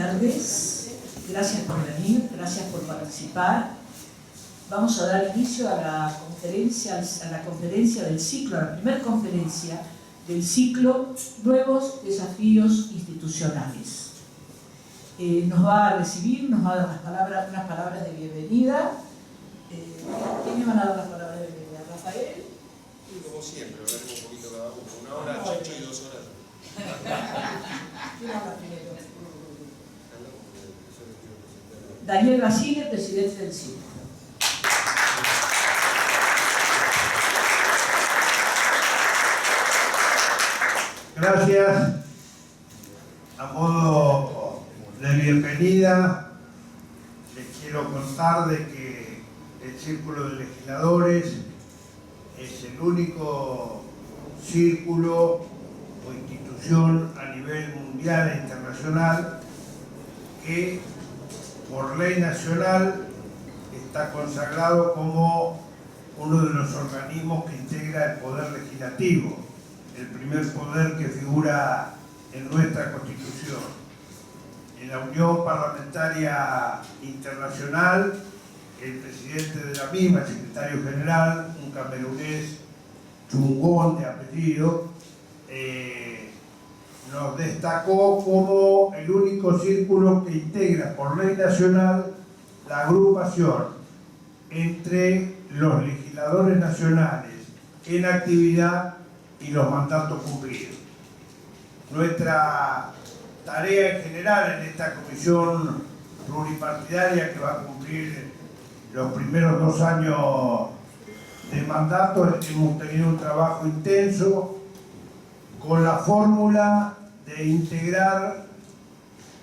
tardes, gracias por venir, gracias por participar. Vamos a dar inicio a la conferencia del ciclo, a la primera conferencia del ciclo Nuevos Desafíos Institucionales. Nos va a recibir, nos va a dar unas palabras de bienvenida. ¿Quiénes van a dar las palabras de bienvenida? ¿Rafael? Y como siempre, hablaremos un poquito cada uno, 1 hora, Chicho y 2 horas. ¿Quién habla primero? Daniel Basile, presidente del ciclo. Gracias. A modo de bienvenida, les quiero contar de que el Círculo de Legisladores es el único círculo o institución a nivel mundial e internacional que por ley nacional está consagrado como uno de los organismos que integra el poder legislativo, el primer poder que figura en nuestra Constitución. En la Unión Parlamentaria Internacional, el presidente de la misma, el secretario general, un camerunés Chungón de apellido, nos destacó como el único círculo que integra por ley nacional la agrupación entre los legisladores nacionales en actividad y los mandatos cumplidos. Nuestra tarea en general en esta comisión pluripartidaria que va a cumplir los primeros 2 años de mandato, hemos tenido un trabajo intenso con la fórmula de integrar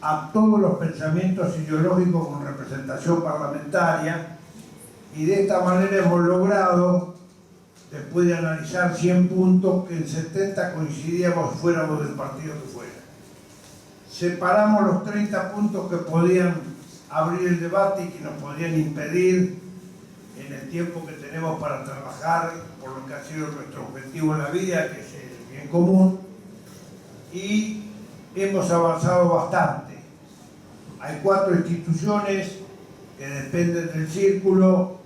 a todos los pensamientos ideológicos con representación parlamentaria, y de esta manera hemos logrado, después de analizar 100 puntos, que en 70 coincidíamos fuéramos del partido que fuera. Separamos los 30 puntos que podían abrir el debate y que nos podían impedir en el tiempo que tenemos para trabajar por lo que ha sido nuestro objetivo en la vida, que es el bien común, y hemos avanzado bastante. Hay 4 instituciones que dependen del círculo,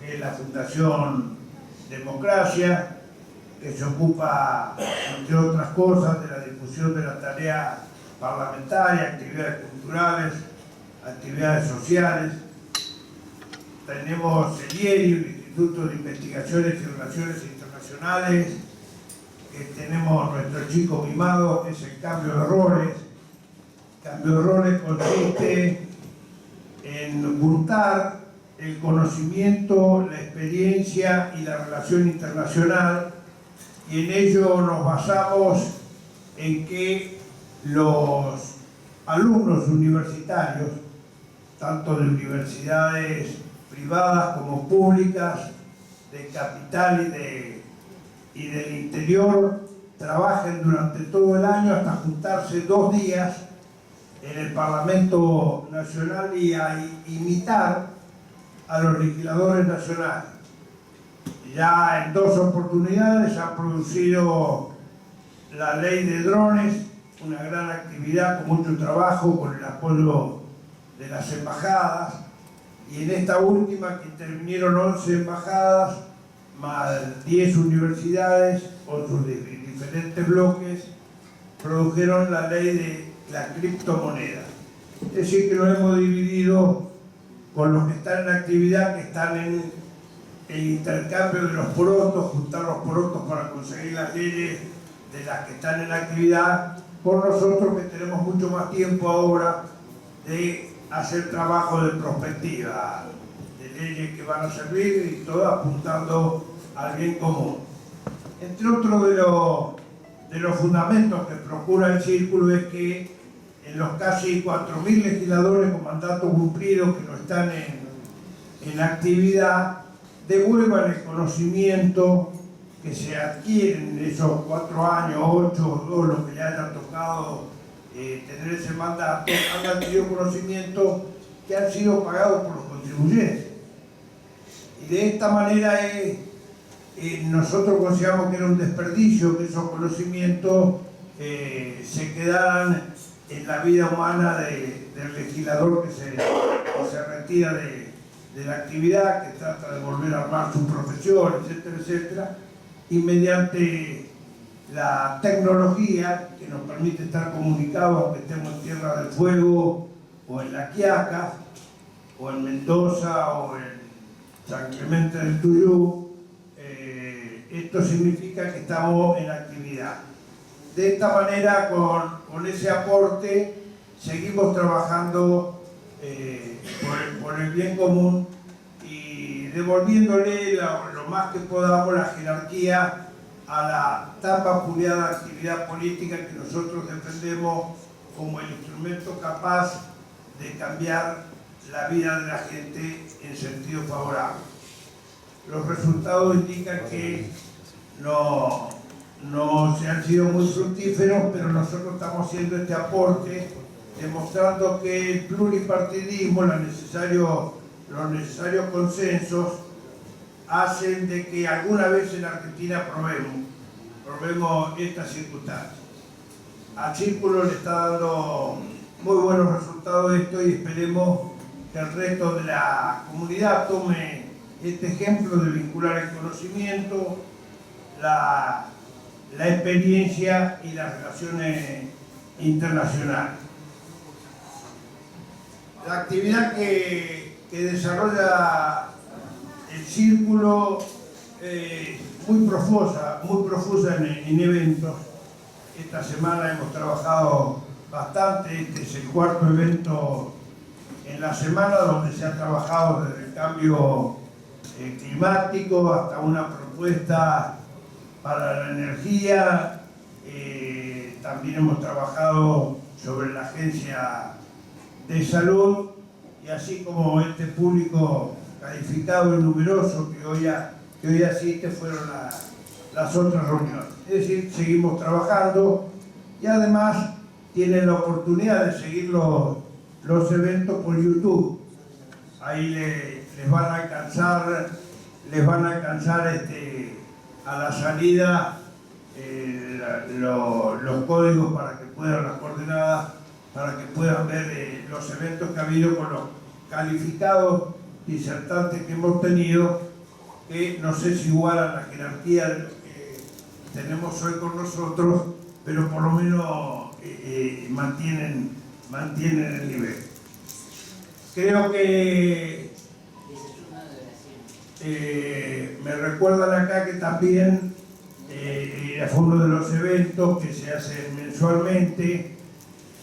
que es la Fundación Democracia, que se ocupa, entre otras cosas, de la difusión de la tarea parlamentaria, actividades culturales, actividades sociales. Tenemos el IERI, el Instituto de Investigaciones y Relaciones Internacionales, que tenemos nuestro chico mimado, que es el cambio de roles. El cambio de roles consiste en juntar el conocimiento, la experiencia y la relación internacional, y en ello nos basamos en que los alumnos universitarios, tanto de universidades privadas como públicas, de capital y del interior, trabajen durante todo el año hasta juntarse 2 días en el Parlamento Nacional y a imitar a los legisladores nacionales. Ya en 2 oportunidades han producido la ley de drones, una gran actividad con mucho trabajo, con el apoyo de las embajadas, y en esta última, que intervinieron 11 embajadas, más 10 universidades, otros de diferentes bloques, produjeron la ley de la criptomoneda. Es decir, que lo hemos dividido con los que están en actividad, que están en el intercambio de los porotos, juntar los porotos para conseguir las leyes de las que están en actividad, por nosotros que tenemos mucho más tiempo ahora de hacer trabajo de prospectiva, de leyes que van a servir y todo apuntando al bien común. Entre otros de los fundamentos que procura el círculo es que en los casi 4.000 legisladores con mandato cumplido que no están en actividad, devuelvan el conocimiento que se adquiere en esos 4 años, 8 o 2, lo que le haya tocado tener ese mandato, han adquirido conocimientos que han sido pagados por los contribuyentes. Y de esta manera nosotros consideramos que era un desperdicio que esos conocimientos se quedaran en la vida humana del legislador que se retira de la actividad, que trata de volver a armar su profesión, etcétera, etcétera, y mediante la tecnología que nos permite estar comunicados, aunque estemos en Tierra del Fuego, o en La Quiaca, o en Mendoza, o en San Clemente del Tuyú, esto significa que estamos en actividad. De esta manera, con ese aporte, seguimos trabajando por el bien común y devolviéndole lo más que podamos la jerarquía a la tan vapuleada actividad política que nosotros defendemos como el instrumento capaz de cambiar la vida de la gente en sentido favorable. Los resultados indican que no se han sido muy fructíferos, pero nosotros estamos haciendo este aporte, demostrando que el pluripartidismo, los necesarios consensos, hacen de que alguna vez en Argentina probemos estas circunstancias. Al Círculo le está dando muy buenos resultados esto y esperemos que el resto de la comunidad tome este ejemplo de vincular el conocimiento, la experiencia y las relaciones internacionales. La actividad que desarrolla el Círculo muy profusa en eventos. Esta semana hemos trabajado bastante, este es el cuarto evento en la semana donde se ha trabajado desde el cambio climático hasta una propuesta para la energía. También hemos trabajado sobre la Agencia de Salud y así como este público calificado y numeroso que hoy asiste fueron las otras reuniones. Es decir, seguimos trabajando y además tienen la oportunidad de seguir los eventos por YouTube. Ahí les van a alcanzar a la salida los códigos para que puedan, las coordenadas, para que puedan ver los eventos que ha habido con los calificados disertantes que hemos tenido, que no sé si igualan la jerarquía de lo que tenemos hoy con nosotros, pero por lo menos mantienen el nivel. Creo que me recuerdan acá que también fue uno de los eventos que se hacen mensualmente,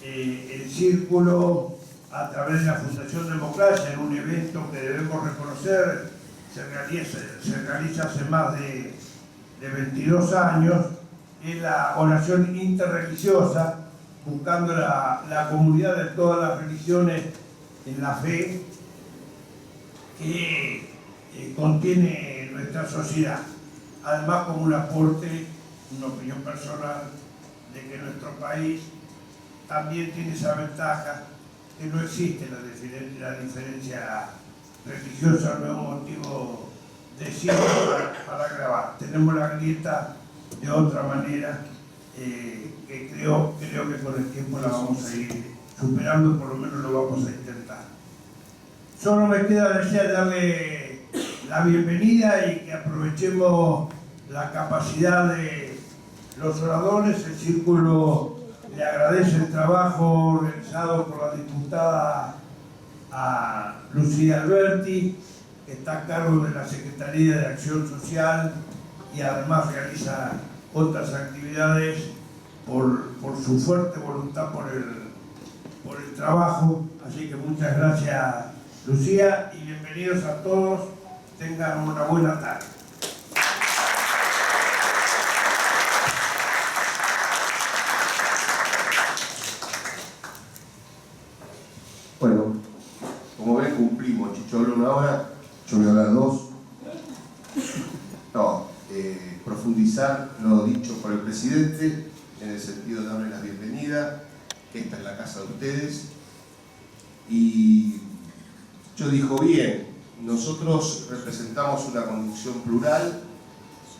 el Círculo a través de la Fundación Democracia, en un evento que debemos reconocer, se realiza hace más de 22 años, es la oración interreligiosa, buscando la comunidad de todas las religiones en la fe que contiene nuestra sociedad. Además, como un aporte, una opinión personal, de que nuestro país también tiene esa ventaja, que no existe la diferencia religiosa, no es un motivo de cierre para grabar. Tenemos la grieta de otra manera, que creo que con el tiempo la vamos a ir superando, por lo menos lo vamos a intentar. Solo me queda desear darle la bienvenida y que aprovechemos la capacidad de los oradores. El Círculo le agradece el trabajo realizado por la diputada a Lucía Alberti, que está a cargo de la Secretaría de Acción Social y además realiza otras actividades por su fuerte voluntad por el trabajo. Así que muchas gracias, Lucía, y bienvenidos a todos. Tengan una buena tarde. Bueno, como ven, cumplimos. Chicho habla 1 hora, yo voy a hablar 2. No, profundizar lo dicho por el presidente, en el sentido de darle la bienvenida, que esta es la casa de ustedes. Y yo dijo bien, nosotros representamos una conducción plural,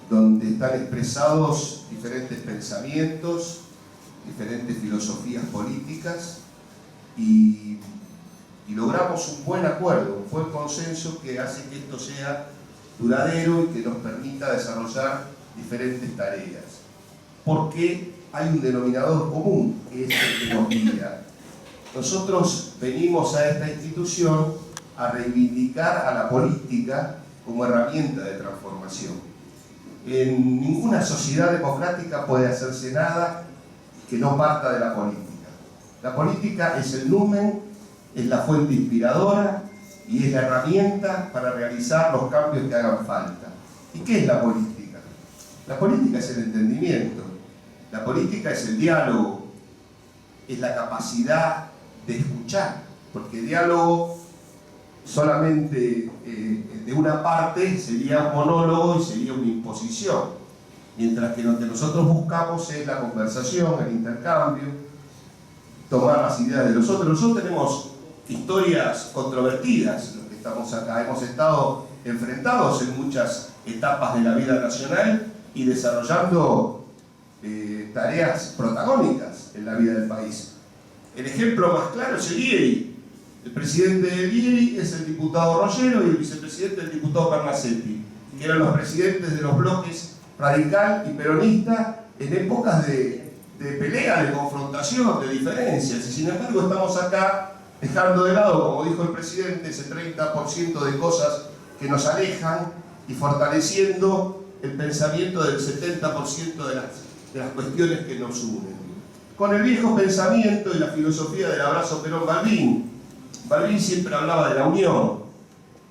donde están expresados diferentes pensamientos, diferentes filosofías políticas y logramos un buen acuerdo, un buen consenso que hace que esto sea duradero y que nos permita desarrollar diferentes tareas. Porque hay un denominador común, que es el que nos guía. Nosotros venimos a esta institución a reivindicar a la política como herramienta de transformación. En ninguna sociedad democrática puede hacerse nada que no parta de la política. La política es el numen, es la fuente inspiradora y es la herramienta para realizar los cambios que hagan falta. ¿Y qué es la política? La política es el entendimiento, la política es el diálogo, es la capacidad de escuchar, porque diálogo solamente de una parte sería un monólogo y sería una imposición, mientras que lo que nosotros buscamos es la conversación, el intercambio, tomar las ideas de los otros. Nosotros tenemos historias controvertidas, los que estamos acá, hemos estado enfrentados en muchas etapas de la vida nacional y desarrollando tareas protagónicas en la vida del país. El ejemplo más claro es el IEI. El presidente del IEI es el diputado Rollero y el vicepresidente el diputado Pernacsetti, que eran los presidentes de los bloques radical y peronista en épocas de pelea, de confrontación, de diferencias. Y sin embargo estamos acá dejando de lado, como dijo el presidente, ese 30% de cosas que nos alejan y fortaleciendo el pensamiento del 70% de las cuestiones que nos unen. Con el viejo pensamiento y la filosofía del abrazo Perón-Balbín. Balbín siempre hablaba de la unión,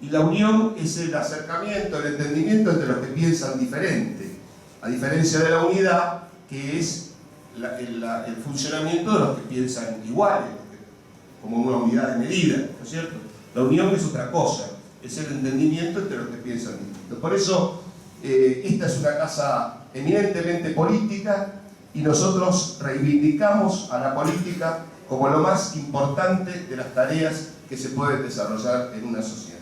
y la unión es el acercamiento, el entendimiento entre los que piensan diferente, a diferencia de la unidad, que es el funcionamiento de los que piensan iguales, como una unidad de medida, ¿no es cierto? La unión es otra cosa, es el entendimiento entre los que piensan distinto. Por eso, esta es una casa eminentemente política y nosotros reivindicamos a la política como lo más importante de las tareas que se pueden desarrollar en una sociedad.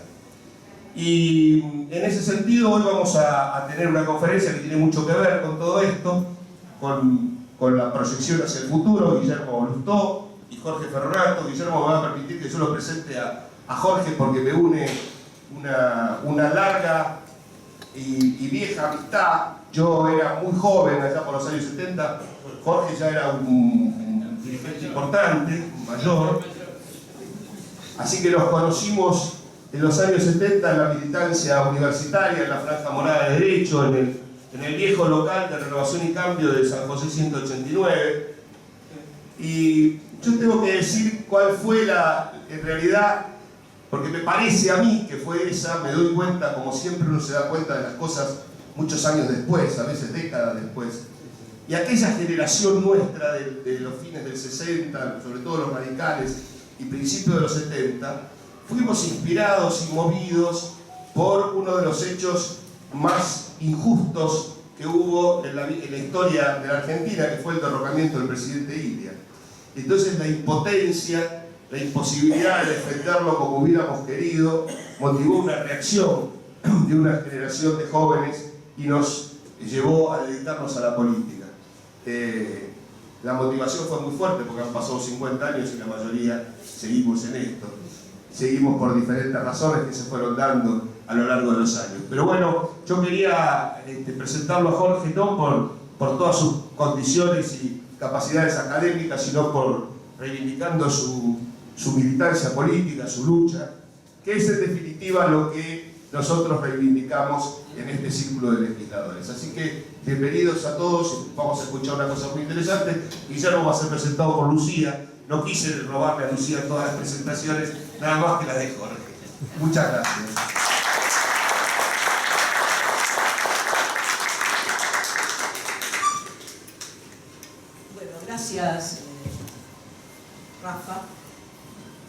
Y en ese sentido hoy vamos a tener una conferencia que tiene mucho que ver con todo esto, con la proyección hacia el futuro. Guillermo Lustó y Jorge Ferronato. Guillermo me va a permitir que yo lo presente a Jorge porque me une una larga y vieja amistad. Yo era muy joven, allá por los años 70, Jorge ya era un dirigente importante, mayor, así que los conocimos en los años 70 en la militancia universitaria, en la Franja Morada de Derecho, en el viejo local de Renovación y Cambio de San José 189, y yo tengo que decir cuál fue en realidad, porque me parece a mí que fue esa, me doy cuenta, como siempre uno se da cuenta de las cosas muchos años después, a veces décadas después. Y aquella generación nuestra de los fines del 60, sobre todo los radicales, y principios de los 70, fuimos inspirados y movidos por uno de los hechos más injustos que hubo en la historia de la Argentina, que fue el derrocamiento del presidente Ilia. Entonces la impotencia, la imposibilidad de defenderlo como hubiéramos querido, motivó una reacción de una generación de jóvenes y nos llevó a dedicarnos a la política. La motivación fue muy fuerte porque han pasado 50 años y la mayoría seguimos en esto. Seguimos por diferentes razones que se fueron dando a lo largo de los años. Pero bueno, yo quería presentarlo a Jorge no por todas sus condiciones y capacidades académicas, sino por reivindicando su militancia política, su lucha, que es en definitiva lo que nosotros reivindicamos en este círculo de legisladores. Así que bienvenidos a todos, vamos a escuchar una cosa muy interesante. Guillermo va a ser presentado por Lucía. No quise robarle a Lucía todas las presentaciones, nada más que las de Jorge. Muchas gracias. Bueno, gracias, Rafa.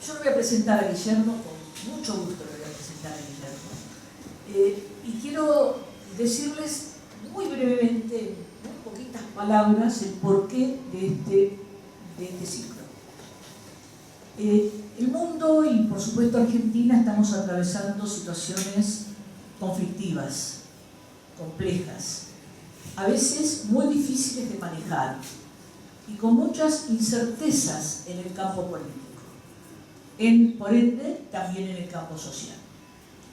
Yo le voy a presentar a Guillermo, con mucho gusto le voy a presentar a Guillermo. Y quiero decirles muy brevemente, en muy poquitas palabras, el porqué de este ciclo. El mundo y por supuesto Argentina estamos atravesando situaciones conflictivas, complejas, a veces muy difíciles de manejar. y con muchas incertezas en el campo político, por ende también en el campo social,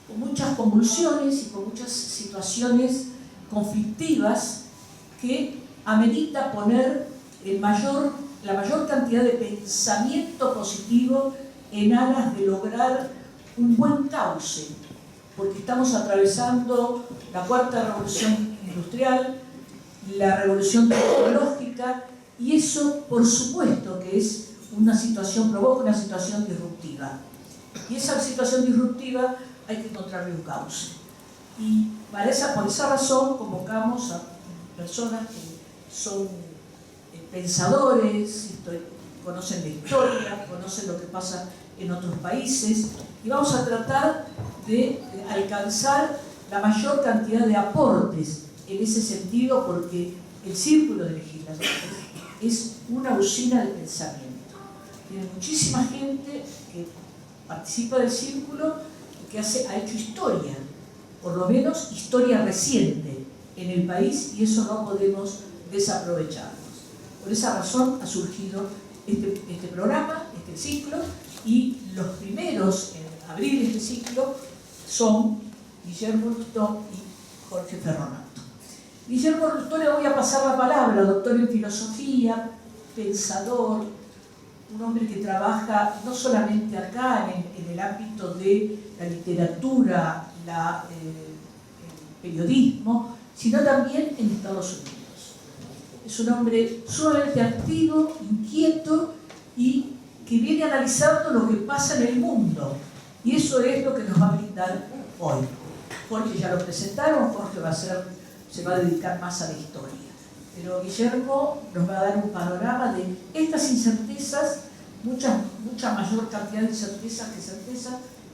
con muchas convulsiones y con muchas situaciones conflictivas que amerita poner la mayor cantidad de pensamiento positivo en aras de lograr un buen cauce, porque estamos atravesando la cuarta revolución industrial, la revolución tecnológica, y eso por supuesto que es provoca una situación disruptiva. Y esa situación disruptiva hay que encontrarle un cauce. Y por esa razón convocamos a personas que son pensadores, conocen la historia, conocen lo que pasa en otros países, y vamos a tratar de alcanzar la mayor cantidad de aportes en ese sentido, porque el Círculo de Legisladores es una usina de pensamiento. Tiene muchísima gente que participa del Círculo y que ha hecho historia, por lo menos historia reciente en el país, y eso no podemos desaprovecharnos. Por esa razón ha surgido este programa, este ciclo, y los primeros en abrir este ciclo son Guillermo Lustó y Jorge Ferronato. Guillermo Lustó, le voy a pasar la palabra, doctor en filosofía, pensador, un hombre que trabaja no solamente acá en el ámbito de la literatura, el periodismo, sino también en Estados Unidos. Es un hombre sumamente activo, inquieto y que viene analizando lo que pasa en el mundo. Y eso es lo que nos va a brindar hoy. Jorge ya lo presentaron, Jorge se va a dedicar más a la historia. Pero Guillermo nos va a dar un panorama de estas incertezas, mucha mayor cantidad de incertezas que certezas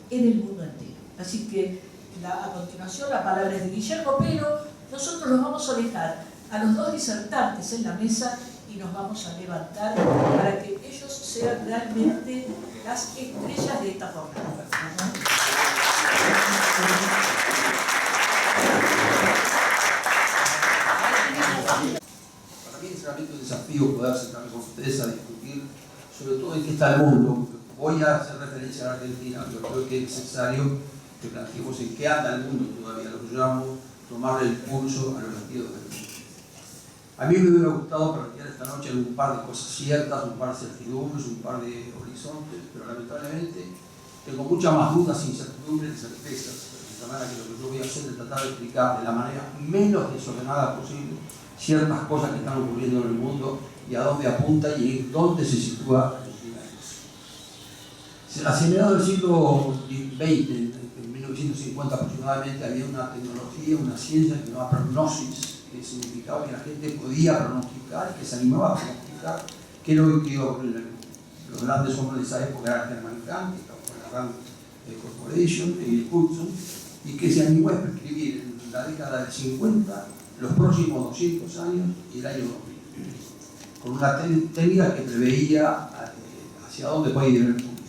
en el mundo entero. Así que a continuación la palabra es de Guillermo, pero nosotros nos vamos a dejar a los dos disertantes en la mesa y nos vamos a levantar para que ellos sean realmente las estrellas de esta jornada. Para mí es realmente un desafío poder sentarme con ustedes a discutir sobre todo en qué está el mundo. Voy a hacer referencia a la Argentina, pero creo que es necesario que planteemos en qué anda el mundo todavía, lo que yo llamo tomarle el pulso a los latidos del mundo. A mí me hubiera gustado plantear esta noche un par de cosas ciertas, un par de certidumbres, un par de horizontes, pero lamentablemente tengo muchas más dudas, incertidumbres y certezas. De manera que lo que yo voy a hacer es tratar de explicar de la manera menos desordenada posible ciertas cosas que están ocurriendo en el mundo y a dónde apunta y en dónde se sitúa Argentina. Hacia mediados del siglo XX, en 1950 aproximadamente, había una tecnología, una ciencia que se llamaba prognosis, que significaba que la gente podía pronosticar, que se animaba a pronosticar qué era lo que iba a ocurrir en el mundo. Los grandes hombres de esa época eran Hermann Kahn, que trabajó en la Rand Corporation, Emil Hudson, y que se animó a prescribir en la década del 50 los próximos 200 años y el año 2000, con una técnica que preveía hacia dónde puede ir el mundo.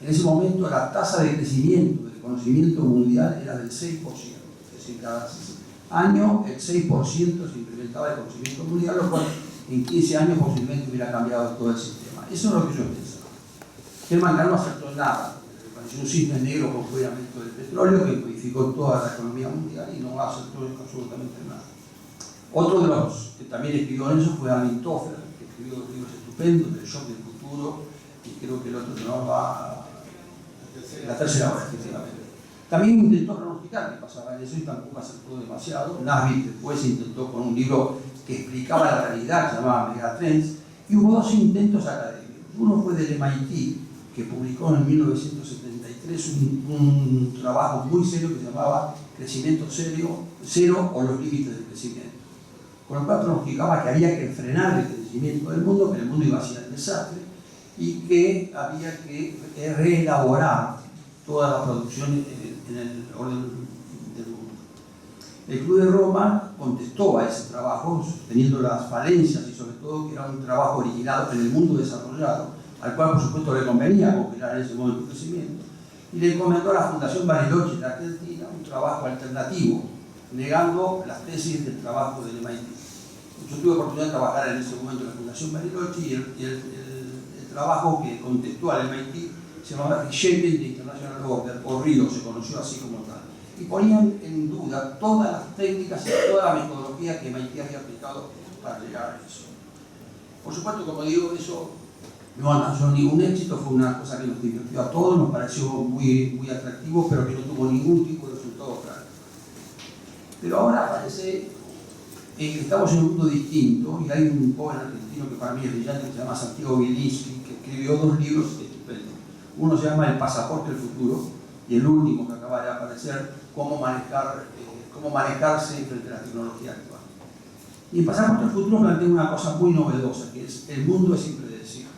En ese momento la tasa de crecimiento del conocimiento mundial era del 6%, es decir, cada año el 6% se incrementaba el conocimiento mundial, lo cual en 15 años posiblemente hubiera cambiado todo el sistema. Eso es lo que yo pensaba. Hermann Kahn no acertó nada. Un cisne negro con el aumento del petróleo que modificó toda la economía mundial y no acertó absolutamente nada. Otro de los que también escribió en eso fue Armin Toffler, que escribió libros estupendos del shock del futuro, y creo que el otro no va la tercera hora, efectivamente. También intentó pronosticar qué pasaba en eso y tampoco acertó demasiado. Nasbit después intentó con un libro que explicaba la realidad, que se llamaba Megatrends, y hubo dos intentos académicos. Uno fue del MIT, que publicó en 1973 un trabajo muy serio que se llamaba Crecimiento Cero o los límites del crecimiento, con lo cual pronosticaba que había que frenar el crecimiento del mundo, que el mundo iba hacia el desastre y que había que reelaborar toda la producción en el orden del mundo. El Club de Roma contestó a ese trabajo, sosteniendo las falencias y sobre todo que era un trabajo originado en el mundo desarrollado, al cual por supuesto le convenía compilar ese modo de crecimiento, y le encomendó a la Fundación Bariloche de Argentina un trabajo alternativo, negando las tesis del trabajo del MIT. Yo tuve oportunidad de trabajar en ese momento en la Fundación Bariloche y el trabajo que contestó al MIT se llamaba Reshaping the International Order, o RIO, se conoció así como tal. Y ponían en duda todas las técnicas y toda la metodología que MIT había aplicado para llegar a eso. Por supuesto, como digo, eso no alcanzó ningún éxito, fue una cosa que nos divirtió a todos, nos pareció muy atractivo, pero que no tuvo ningún tipo de resultado claro. Pero ahora parece que estamos en un mundo distinto, y hay un joven argentino que para mí es brillante, que se llama Santiago Bielinski, que escribió 2 libros estupendos. Uno se llama El pasaporte del futuro, y el último que acaba de aparecer, cómo manejarse frente a la tecnología actual. Y el pasaporte del futuro plantea una cosa muy novedosa, que es el mundo es impredecible.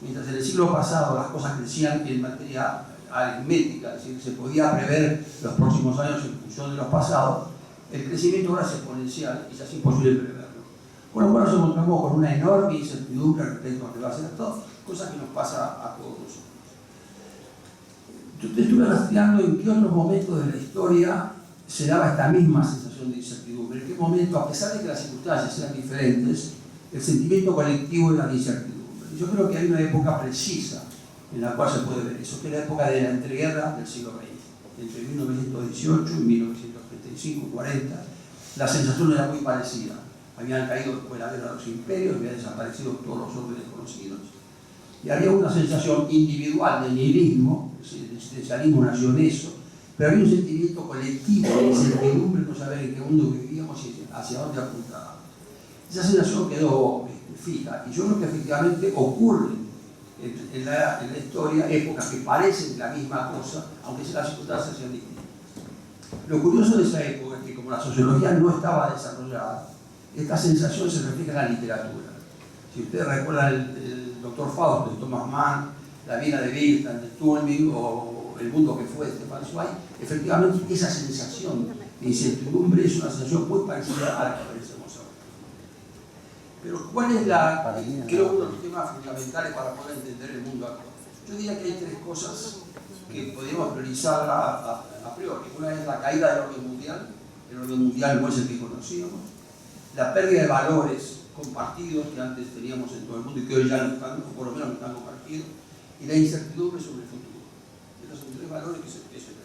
Mientras en el siglo pasado las cosas crecían en materia aritmética, es decir, se podía prever los próximos años en función de los pasados, el crecimiento ahora es exponencial y ya es imposible preverlo. Con lo cual nos encontramos con una enorme incertidumbre respecto a lo que va a ser todo, cosa que nos pasa a todos nosotros. Yo te estuve rastreando en qué otros momentos de la historia se daba esta misma sensación de incertidumbre, en qué momento, a pesar de que las circunstancias sean diferentes, el sentimiento colectivo era de incertidumbre. Y yo creo que hay una época precisa en la cual se puede ver eso, que es la época de la entreguerra del siglo XX, entre 1918 y 1935, 40. La sensación era muy parecida. Habían caído después de la guerra de los imperios, habían desaparecido todos los órdenes conocidos. Y había una sensación individual de nihilismo, el existencialismo nació en eso, pero había un sentimiento colectivo de incertidumbre, no saber en qué mundo vivíamos y hacia dónde apuntábamos. Esa sensación quedó fija, y yo creo que efectivamente ocurren en la historia épocas que parecen la misma cosa, aunque las circunstancias sean distintas. Lo curioso de esa época es que como la sociología no estaba desarrollada, esta sensación se refleja en la literatura. Si ustedes recuerdan el Dr. Fausto de Thomas Mann, La Viena de Wittgenstein de Stulming o El mundo que fue de Stefan Zweig, efectivamente esa sensación de incertidumbre es una sensación muy parecida a la que aparecemos ahora. Pero ¿cuál es creo uno de los temas fundamentales para poder entender el mundo actual? Yo diría que hay 3 cosas que podemos priorizar a priori. Una es la caída del orden mundial. El orden mundial no es el que conocíamos. La pérdida de valores compartidos que antes teníamos en todo el mundo y que hoy ya no están, o por lo menos no están compartidos. Y la incertidumbre sobre el futuro. Esos son 3 valores que se presentan.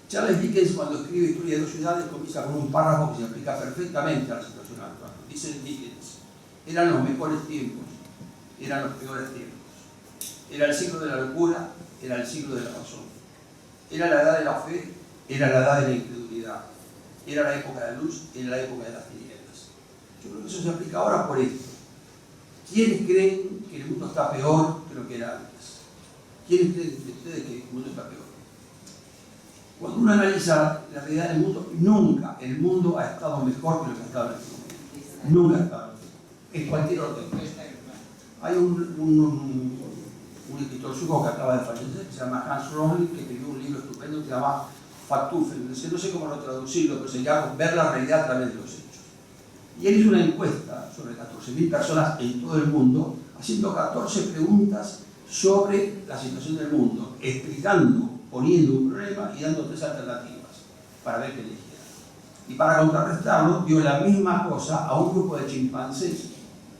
Charles Dickens, cuando escribe Historia de 2 ciudades, comienza con un párrafo que se aplica perfectamente a la situación actual. Dice Dickens: eran los mejores tiempos, eran los peores tiempos. Era el siglo de la locura, era el siglo de la razón. Era la edad de la fe, era la edad de la incredulidad. Era la época de la luz, era la época de las tinieblas. Yo creo que eso se aplica ahora por esto. ¿Quiénes creen que el mundo está peor que lo que era antes? ¿Quiénes creen de ustedes que el mundo está peor? Cuando uno analiza la realidad del mundo, nunca el mundo ha estado mejor que lo que ha estado en este momento. Nunca ha estado mejor. En cualquier orden. Hay un escritor sueco que acaba de fallecer, que se llama Hans Rosling, que escribió un libro estupendo que se llama Faktufen. No sé cómo lo traducirlo, pero se llama Ver la realidad a través de los hechos. Y él hizo una encuesta sobre 14.000 personas en todo el mundo, haciendo 14 preguntas sobre la situación del mundo, explicando, poniendo un problema y dando 3 alternativas para ver qué elegían. Y para contrarrestarlo, dio la misma cosa a un grupo de chimpancés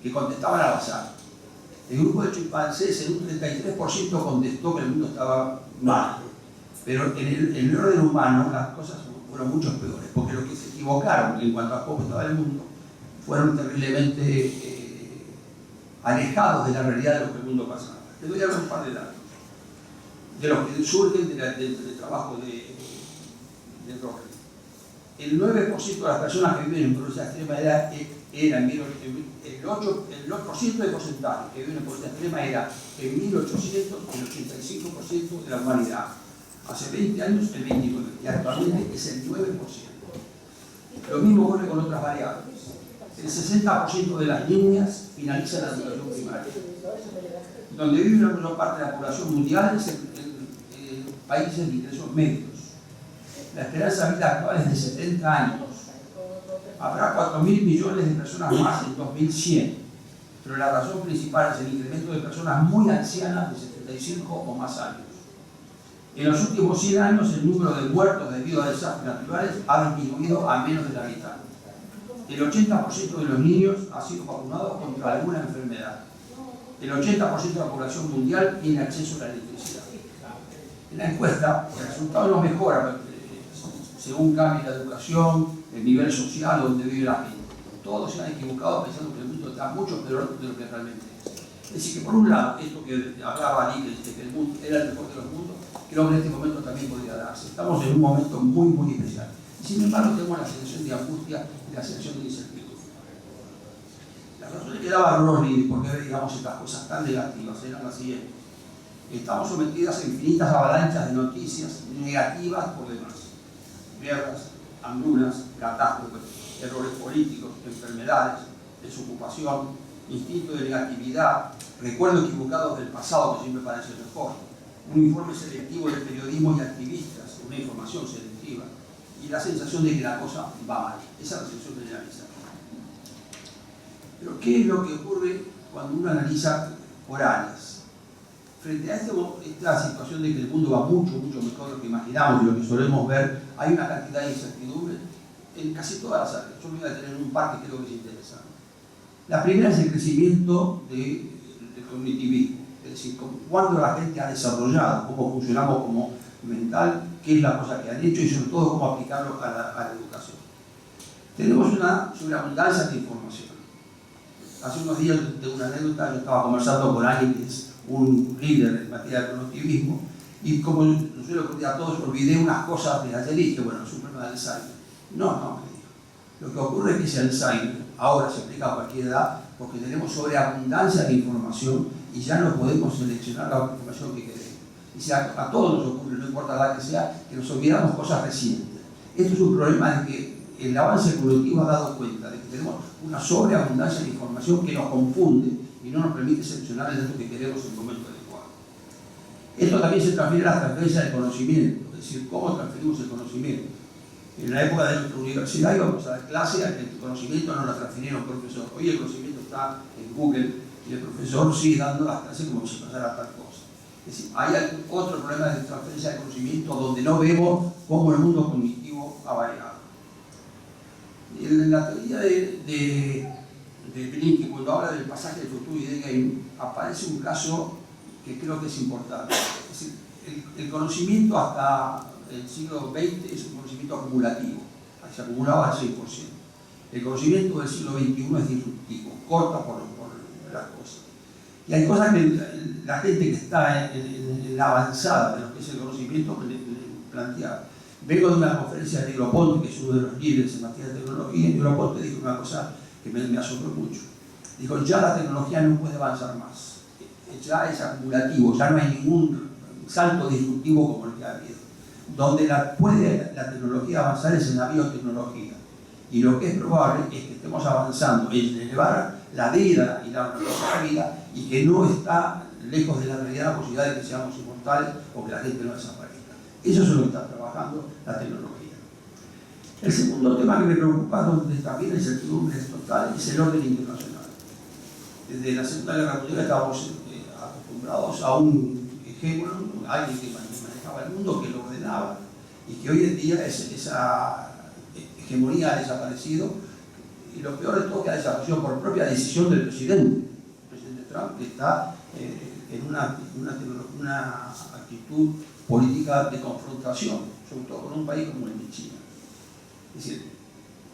que contestaban al azar. El grupo de chimpancés en un 33% contestó que el mundo estaba mal, pero en el orden humano las cosas fueron mucho peores, porque los que se equivocaron en cuanto a cómo estaba el mundo fueron terriblemente alejados de la realidad de lo que el mundo pasaba. Les doy a dar un par de datos, de los que surgen del trabajo de Roger. El 9% de las personas que viven en pobreza extrema era el 8% de porcentaje que viven en pobreza extrema era en 1800 el 85% de la humanidad. Hace 20 años el 29%, y actualmente es el 9%. Lo mismo ocurre con otras variables. El 60% de las niñas finalizan la educación primaria. Donde vive una menor parte de la población mundial es en países de ingresos medios. La esperanza de vida actual es de 70 años. Habrá 4.000 millones de personas más en 2100, pero la razón principal es el incremento de personas muy ancianas de 75 o más años. En los últimos 100 años el número de muertos debido a desastres naturales ha disminuido a menos de la mitad. el 80% de los niños ha sido vacunado contra alguna enfermedad. El 80% de la población mundial tiene acceso a la electricidad. En la encuesta, el resultado no mejora según cambie la educación, el nivel social donde vive la gente. Todos se han equivocado pensando que el mundo está mucho peor de lo que realmente es. Es decir, que por un lado, esto que hablaba Ali, que el mundo era el mejor de los mundos, creo que en este momento también podría darse. Estamos en un momento muy, muy especial. Y sin embargo, tenemos la sensación de angustia y la sensación de incertidumbre. Las razones que daba Rory por qué digamos estas cosas tan negativas eran las siguientes. Estamos sometidas a infinitas avalanchas de noticias negativas por demás. Guerras, hambrunas, catástrofes, errores políticos, enfermedades, desocupación, instinto de negatividad, recuerdos equivocados del pasado que siempre parece mejor, un informe selectivo de periodismo y activistas, una información selectiva, y la sensación de que la cosa va mal. Esa es la sensación generalizada. Pero ¿qué es lo que ocurre cuando uno analiza por áreas? Frente a esta situación de que el mundo va mucho, mucho mejor de lo que imaginamos y lo que solemos ver, hay una cantidad de incertidumbre en casi todas las áreas. Yo me voy a tener un par que creo que es interesante. La primera es el crecimiento del cognitivismo, es decir, cuándo la gente ha desarrollado, cómo funcionamos como mental, qué es la cosa que han hecho y sobre todo cómo aplicarlo a la educación. Tenemos una sobreabundancia de información. Hace unos días tengo una anécdota, yo estaba conversando con alguien que es un líder en materia de cognitivismo y como no suele ocurrir a todos, olvidé unas cosas de ayer y dije, bueno, es un problema de Alzheimer. No, me dijo. Lo que ocurre es que ese Alzheimer ahora se aplica a cualquier edad porque tenemos sobreabundancia de información y ya no podemos seleccionar la información que queremos. Y si a todos nos ocurre, no importa la edad que sea, que nos olvidamos cosas recientes. Esto es un problema de que el avance cognitivo ha dado cuenta de que tenemos una sobreabundancia de información que nos confunde y no nos permite seleccionar el dato que queremos en el momento adecuado. Esto también se transfiere a la transferencia del conocimiento, es decir, cómo transferimos el conocimiento. En la época de nuestra universidad íbamos a dar clase a que el conocimiento no lo transfiriera un profesor. Hoy el conocimiento está en Google y el profesor sigue dando las clases como si pasara tal cosa. Es decir, hay otro problema de transferencia de conocimiento donde no vemos cómo el mundo cognitivo ha variado. En la teoría de Blinken, cuando habla del pasaje del futuro y de Game, aparece un caso que creo que es importante. Es decir, el conocimiento hasta el siglo XX es un conocimiento acumulativo, se acumulaba al 100%. El conocimiento del siglo XXI es disruptivo, corta por las cosas. Y hay cosas que la gente que está en la avanzada de lo que es el conocimiento plantea. Vengo de una conferencia de Negroponte, que es uno de los líderes en materia de tecnología, y Negroponte dijo una cosa que me asombró mucho. Dijo, ya la tecnología no puede avanzar más. Ya es acumulativo, ya no hay ningún salto disruptivo como el que ha habido. Donde puede la tecnología avanzar es en la biotecnología. Y lo que es probable es que estemos avanzando en elevar la vida y la vida y que no está lejos de la realidad la posibilidad de que seamos inmortales o que la gente no desaparezca. Eso es lo que está trabajando la tecnología. El segundo tema que me preocupa, donde también la incertidumbre es total, es el orden internacional. Desde la Segunda Guerra Mundial estábamos acostumbrados a un hegemón, alguien que manejaba el mundo, que lo ordenaba, y que hoy en día esa hegemonía ha desaparecido, y lo peor de todo es que ha desaparecido por propia decisión del presidente. El presidente Trump, que está en una actitud política de confrontación, sobre todo con un país como el de China. Es decir,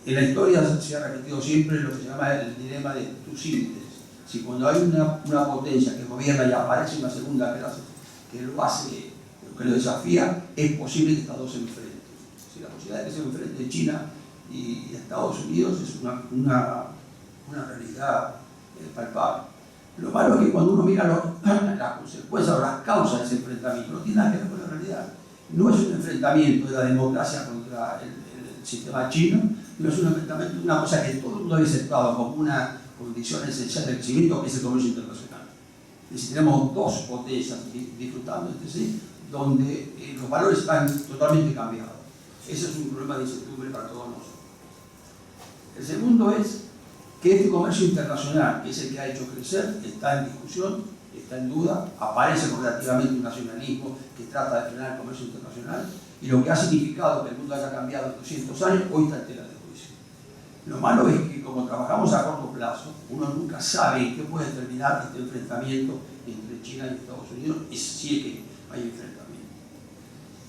en la historia se ha repetido siempre lo que se llama el dilema de Tucídides. Si cuando hay una potencia que gobierna y aparece una segunda que lo hace, que lo desafía, es posible que estas dos se enfrenten. Si la posibilidad de que se enfrenten China y Estados Unidos es una realidad palpable. Lo malo es que cuando uno mira las consecuencias o las causas de ese enfrentamiento, no tiene nada que ver con la realidad. No es un enfrentamiento de la democracia contra el sistema chino, no es un enfrentamiento de una cosa que todo el mundo había aceptado como una condición esencial del crecimiento, que es el comercio internacional. Es decir, tenemos dos potencias disfrutando entre sí, donde los valores están totalmente cambiados. Ese es un problema de incertidumbre para todos nosotros. El segundo es que este comercio internacional, que es el que ha hecho crecer, está en discusión, está en duda, aparece relativamente un nacionalismo que trata de frenar el comercio internacional, y lo que ha significado que el mundo haya cambiado en 200 años, hoy está en tela de juicio. Lo malo es que como trabajamos a corto plazo, uno nunca sabe en qué puede terminar este enfrentamiento entre China y Estados Unidos, y si es que hay enfrentamiento.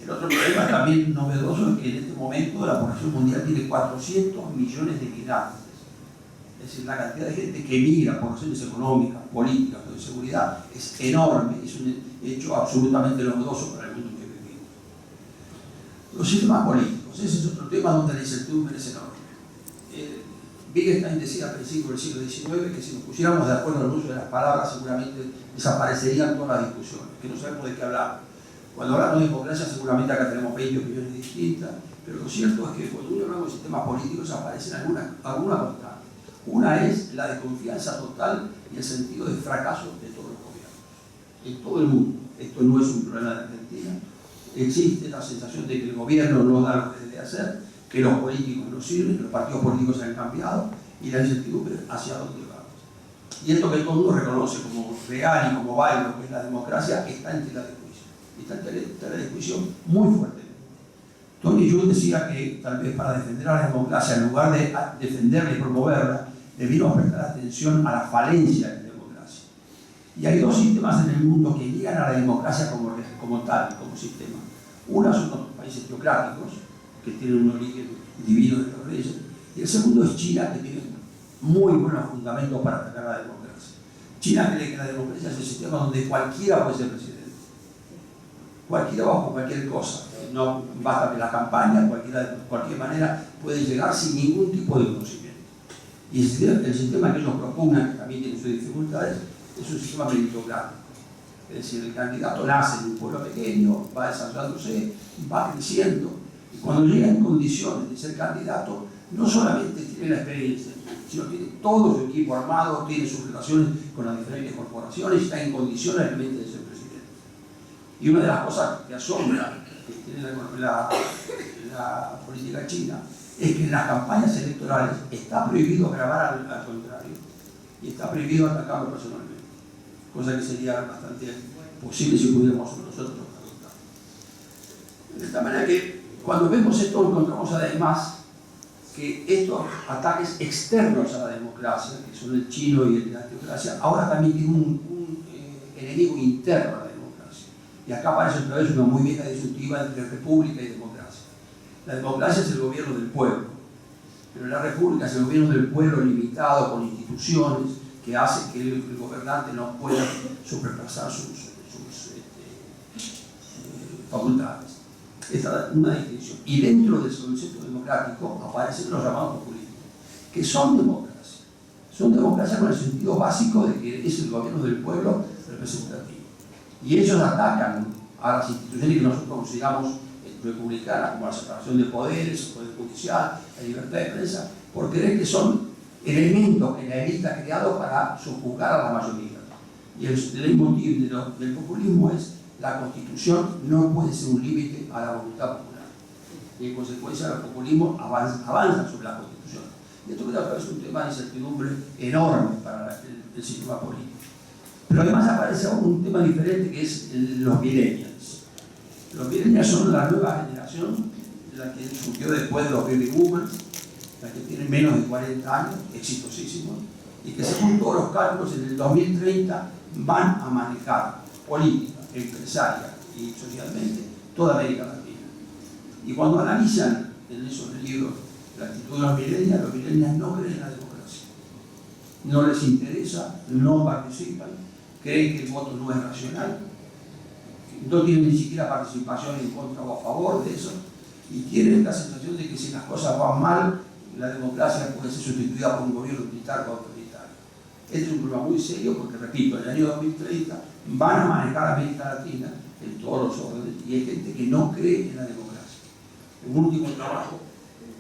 El otro problema también novedoso es que en este momento la población mundial tiene 400 millones de migrantes. Es decir, la cantidad de gente que migra por razones económicas, políticas o de seguridad es enorme, es un hecho absolutamente novedoso para el mundo que vivimos. Los sistemas políticos, ese es otro tema donde la incertidumbre es enorme. Wittgenstein decía al principio del siglo XIX que si nos pusiéramos de acuerdo en el uso de las palabras seguramente desaparecerían todas las discusiones, que no sabemos de qué hablar. Cuando hablamos de democracia seguramente acá tenemos 20 opiniones distintas, pero lo cierto es que cuando uno habla de sistemas políticos aparecen alguna constante. Una es la desconfianza total y el sentido de fracaso de todos los gobiernos, en todo el mundo. Esto no es un problema de Argentina. Existe la sensación de que el gobierno no da lo que debe hacer, que los políticos no sirven, que los partidos políticos se han cambiado y la incertidumbre hacia dónde vamos. Y esto que todo el mundo reconoce como real y como válido, que es la democracia, está en tela de juicio. Está en tela de juicio muy fuertemente. Tony Judd decía que tal vez para defender a la democracia, en lugar de defenderla y promoverla, debieron prestar atención a la falencia de la democracia. Y hay dos sistemas en el mundo que niegan a la democracia como tal, como sistema. Uno son los países teocráticos, que tienen un origen divino de los reyes, y el segundo es China, que tiene muy buenos fundamentos para atacar a la democracia. China cree que la democracia es el sistema donde cualquiera puede ser presidente. Cualquiera bajo cualquier cosa. No basta que la campaña, cualquiera de cualquier manera puede llegar sin ningún tipo de conocimiento. Y el sistema que ellos propugnan, que también tiene sus dificultades, es un sistema meritocrático. Es decir, el candidato nace en un pueblo pequeño, va desarrollándose, va creciendo, y cuando llega en condiciones de ser candidato, no solamente tiene la experiencia, sino tiene todo su equipo armado, tiene sus relaciones con las diferentes corporaciones y está en condiciones realmente de ser presidente. Y una de las cosas que asombra que tiene la política china es que en las campañas electorales está prohibido grabar al contrario y está prohibido atacarlo personalmente, cosa que sería bastante posible si pudiéramos nosotros adoptar. De esta manera que cuando vemos esto encontramos además que estos ataques externos a la democracia, que son el chino y la teocracia, ahora también tienen un enemigo interno a la democracia. Y acá aparece otra vez una muy vieja disyuntiva entre república y democracia. La democracia es el gobierno del pueblo, pero la república es el gobierno del pueblo limitado con instituciones que hacen que el gobernante no pueda sobrepasar sus facultades. Esta es una distinción. Y dentro del concepto democrático aparecen los llamados populismos, que son democracia. Son democracia con el sentido básico de que es el gobierno del pueblo representativo. Y ellos atacan a las instituciones que nosotros consideramos republicanas, como la separación de poderes, el poder judicial, la libertad de prensa, por creer que son elementos que la élite ha creado para sojuzgar a la mayoría. Y el leitmotiv del populismo es: la Constitución no puede ser un límite a la voluntad popular. Y en consecuencia el populismo avanza sobre la Constitución. Y esto creo que es un tema de incertidumbre enorme para el sistema político. Pero además aparece un tema diferente, que es los millennials. Los millennials son la nueva generación, la que surgió después de los baby boomers, la que tienen menos de 40 años, exitosísimos, y que según todos los cálculos en el 2030 van a manejar política, empresaria y socialmente toda América Latina. Y cuando analizan en esos libros la actitud de los millennials no creen en la democracia. No les interesa, no participan, creen que el voto no es racional, no tienen ni siquiera participación en contra o a favor de eso, y tienen la sensación de que si las cosas van mal, la democracia puede ser sustituida por un gobierno militar o autoritario. Este es un problema muy serio porque, repito, en el año 2030 van a manejar América Latina en todos los órdenes y hay gente que no cree en la democracia. Un último trabajo,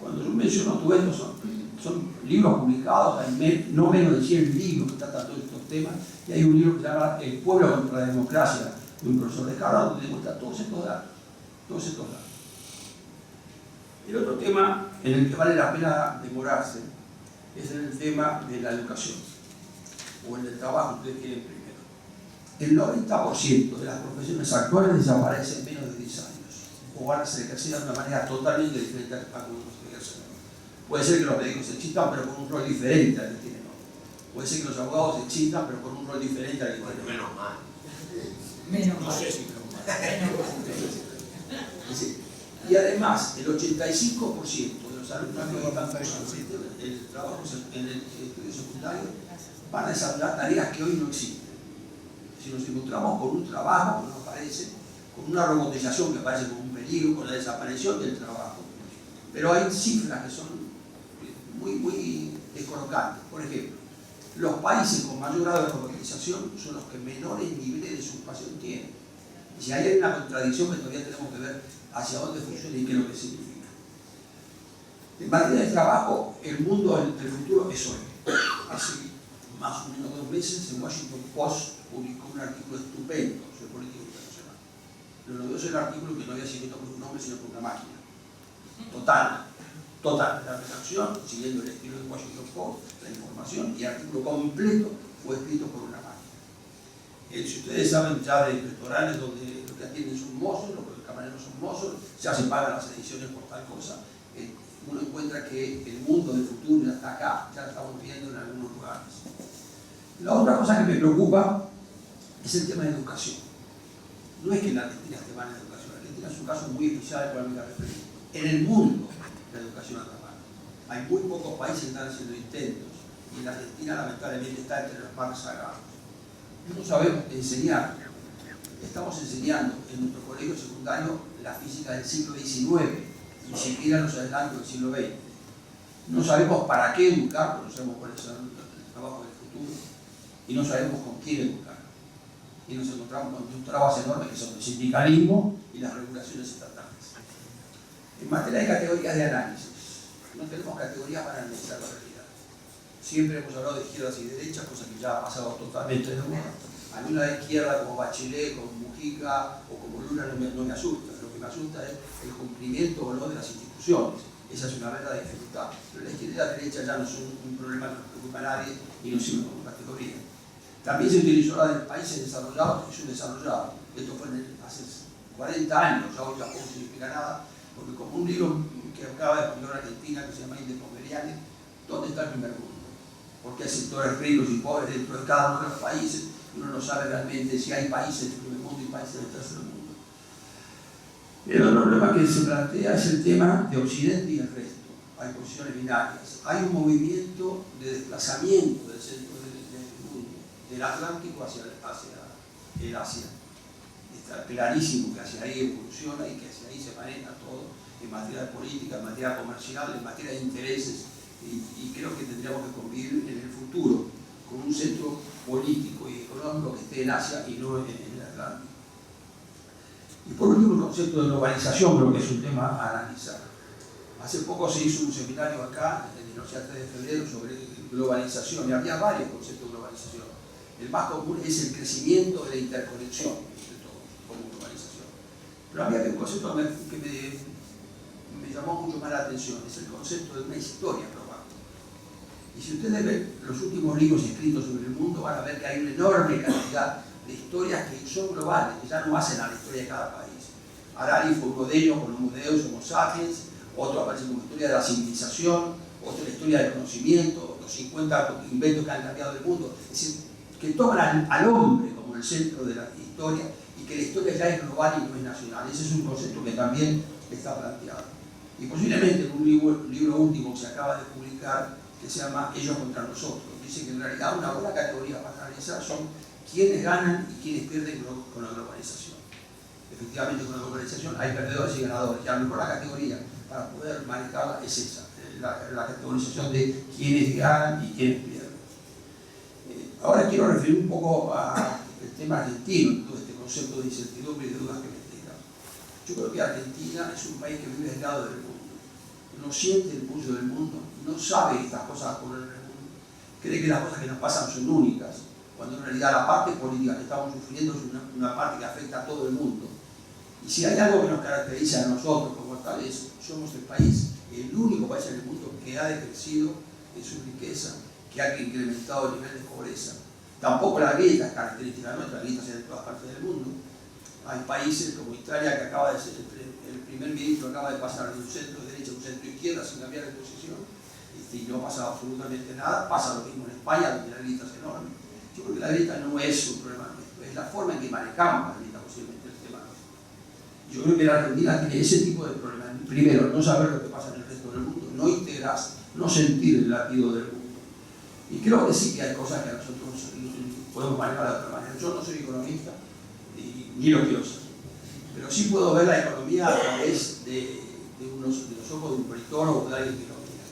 cuando yo menciono todo esto, son libros publicados, hay no menos de 100 libros que tratan todos estos temas, y hay un libro que se llama El pueblo contra la democracia, de un profesor de Harvard, donde demuestra todos estos datos. El otro tema en el que vale la pena demorarse es en el tema de la educación, o en el trabajo que ustedes quieren primero. El 90% de las profesiones actuales desaparecen en menos de 10 años, o van a ser ejercidas de una manera totalmente diferente a como se ejercen. Puede ser que los médicos existan, pero con un rol diferente al que tienen hoy. Puede ser que los abogados existan, pero con un rol diferente al que tienen hoy. Menos mal. Menos No mal. sé si menos mal. Y además, el 85% de los alumnos que están cursando el trabajo en el estudio secundario van a desarrollar tareas que hoy no existen. Si nos encontramos con un trabajo que nos parece, con una robotización que parece como un peligro, con la desaparición del trabajo, pero hay cifras que son muy descolocantes. Por ejemplo, los países con mayor grado de robotización son los que menores niveles de desocupación tienen. Y si hay una contradicción que todavía tenemos que ver hacia dónde funciona y qué es lo que significa. En materia de trabajo, el mundo del futuro es hoy. Hace más o menos 2 meses, en Washington Post publicó un artículo estupendo sobre política internacional. Lo novedoso del artículo que no había sido escrito por un hombre, sino por una máquina. Total, la redacción, siguiendo el estilo de Washington Post, la información y el artículo completo fue escrito por una máquina. Si ustedes saben ya de restaurantes donde lo que atienden son mozos, los camareros son mozos, ya se pagan las ediciones por tal cosa, uno encuentra que el mundo del futuro ya está acá, ya lo estamos viendo en algunos lugares. La otra cosa que me preocupa es el tema de educación. No es que la Argentina esté mal en educación, la Argentina es un caso muy especial al cual me referí. En el mundo la educación anda mal. Hay muy pocos países que están haciendo intentos y la Argentina lamentablemente está entre los más rezagados. No sabemos enseñar. Estamos enseñando en nuestro colegio secundario la física del siglo XIX, ni siquiera los adelantos del siglo XX. No sabemos para qué educar, porque no sabemos cuáles son los trabajos del futuro, y no sabemos con quién educar. Y nos encontramos con trabas enormes que son el sindicalismo y las regulaciones estatales. En materia de categorías de análisis, no tenemos categorías para analizar la realidad. Siempre hemos hablado de izquierdas y derechas, cosa que ya ha pasado totalmente de moda. A mí una de izquierda como Bachelet, como Mujica o como Lula no me asusta. Lo que me asusta es el cumplimiento o no de las instituciones. Esa es una verdadera dificultad. Pero la izquierda y la derecha ya no son un problema que nos preocupa a nadie y no sirve como categoría. También se utilizó la de países desarrollados y subdesarrollados. Esto fue hace 40 años, ya hoy tampoco significa nada, porque como un libro que acaba de publicar Argentina que se llama Indepomeriane, ¿dónde está el primer mundo? Porque hay sectores ricos y pobres dentro de cada uno de los países y uno no sabe realmente si hay países del primer mundo y países del tercer mundo. El otro problema que se plantea es el tema de Occidente y el resto. Hay posiciones binarias. Hay un movimiento de desplazamiento del centro del mundo, del Atlántico hacia el Asia. Está clarísimo que hacia ahí evoluciona y que hacia ahí se maneja todo en materia de política, en materia comercial, en materia de intereses. Y creo que tendríamos que convivir en el futuro con un centro político y económico que esté en Asia y no en el Atlántico. Y por último, el concepto de globalización creo que es un tema a analizar. Hace poco se hizo un seminario acá, en la Universidad 3 de Febrero, sobre globalización, y había varios conceptos de globalización. El más común es el crecimiento de la interconexión, de todo, como globalización. Pero había un concepto que me llamó mucho más la atención, es el concepto de una historia global. Y si ustedes ven los últimos libros escritos sobre el mundo, van a ver que hay una enorme cantidad de historias que son globales, que ya no hacen a la historia de cada país. Harari fue uno de ellos, con Homo Deus, Homo Sapiens, otro aparece como historia de la civilización, otro la historia del conocimiento, los 50 inventos que han cambiado el mundo. Es decir, que toman al hombre como el centro de la historia y que la historia ya es global y no es nacional. Ese es un concepto que también está planteado. Y posiblemente en un libro último que se acaba de publicar, que se llama Ellos contra nosotros, dice que en realidad una buena categoría para analizar son quiénes ganan y quiénes pierden con la globalización. Efectivamente, con la globalización hay perdedores y ganadores, y a lo mejor la categoría para poder manejarla es esa, la categorización de quiénes ganan y quiénes pierden. Ahora quiero referir un poco al tema argentino, todo este concepto de incertidumbre y de dudas que me explican. Yo creo que Argentina es un país que vive aislado del mundo, no siente el pulso del mundo, no sabe que estas cosas ocurren en el mundo, cree que las cosas que nos pasan son únicas, cuando en realidad la parte política que estamos sufriendo es una parte que afecta a todo el mundo. Y si hay algo que nos caracteriza a nosotros como tal es, somos el país, el único país en el mundo que ha decrecido en su riqueza, que ha incrementado el nivel de pobreza. Tampoco la grieta es característica nuestra, la grieta se da en todas partes del mundo. Hay países como Italia que acaba de ser, el primer ministro acaba de pasar de un centro de derecha ser un centro izquierda sin cambiar de posición, y no pasa absolutamente nada. Pasa lo mismo en España, donde la grieta es enorme. Yo creo que la grieta no es un problema nuestro, es la forma en que manejamos la grieta, posiblemente el tema nuestro. Yo creo que la Argentina tiene ese tipo de problemas. Primero, no saber lo que pasa en el resto del mundo, no integrarse, no sentir el latido del mundo. Y creo que sí que hay cosas que a nosotros podemos manejar de otra manera. Yo no soy economista, ni lo quiero ser, pero sí puedo ver la economía a través de los ojos de un politólogo o de alguien que lo mira.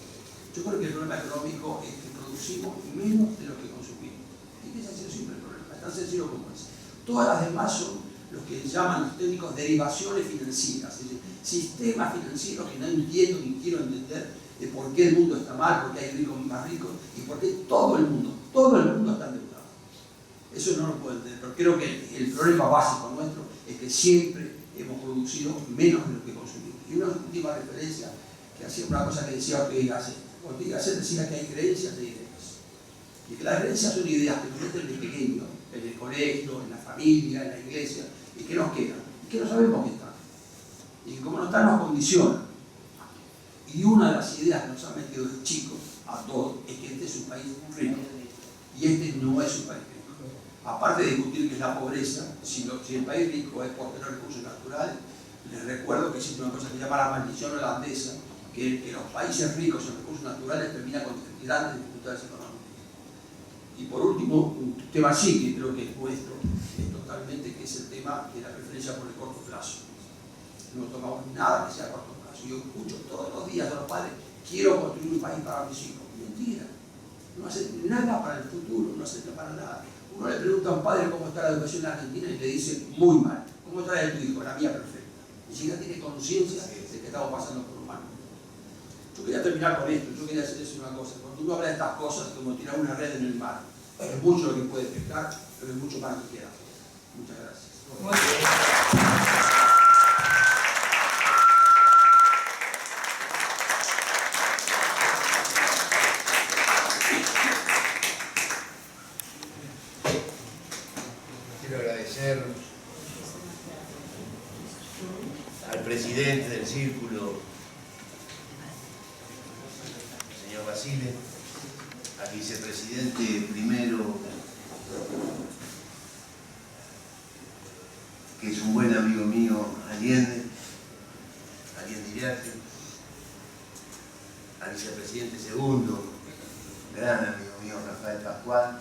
Yo creo que el problema económico es que producimos menos de lo que consumimos. Y ese ha sido siempre el problema, es tan sencillo como es. Todas las demás son lo que llaman los técnicos derivaciones financieras, es decir, sistemas financieros que no entiendo ni quiero entender de por qué el mundo está mal, por qué hay ricos más ricos y por qué todo el mundo está endeudado. Eso no lo puedo entender, pero creo que el problema básico nuestro es que siempre hemos producido menos de lo que consumimos. Y una última referencia, que hacía una cosa que decía Ortega Gasset. Ortega Gasset decía que hay creencias de ideas. Y que las creencias son ideas que nos meten de pequeño, en el colegio, en la familia, en la iglesia, y que nos quedan, y que no sabemos que están. Y que como no están, nos condicionan. Y una de las ideas que nos han metido de chicos a todos es que este es un país rico. Y este no es un país rico. Aparte de discutir qué es la pobreza, si el país rico es por tener recursos naturales, les recuerdo que existe una cosa que se llama la maldición holandesa, que los países ricos en recursos naturales terminan con grandes dificultades económicas. Y por último, un tema así que creo que es nuestro, es totalmente, que es el tema de la preferencia por el corto plazo. No tomamos nada que sea a corto plazo. Yo escucho todos los días a los padres, quiero construir un país para mis hijos. Mentira. No hacen nada para el futuro, no hacen nada para nada. Uno le pregunta a un padre cómo está la educación en Argentina y le dice, muy mal. ¿Cómo está la de tu hijo? La mía perfecta. Ni siquiera tiene conciencia de que estamos pasando por un mal momento. Yo quería terminar con esto, yo quería decirles una cosa. Cuando uno habla de estas cosas, es como tirar una red en el mar. Es mucho lo que puede pescar, pero es mucho más lo que queda. Muchas gracias. Muy bien. Quiero agradecer al presidente del círculo, señor Basile, al vicepresidente primero, que es un buen amigo mío, Allende Iriarte, al vicepresidente segundo, gran amigo mío, Rafael Pascual.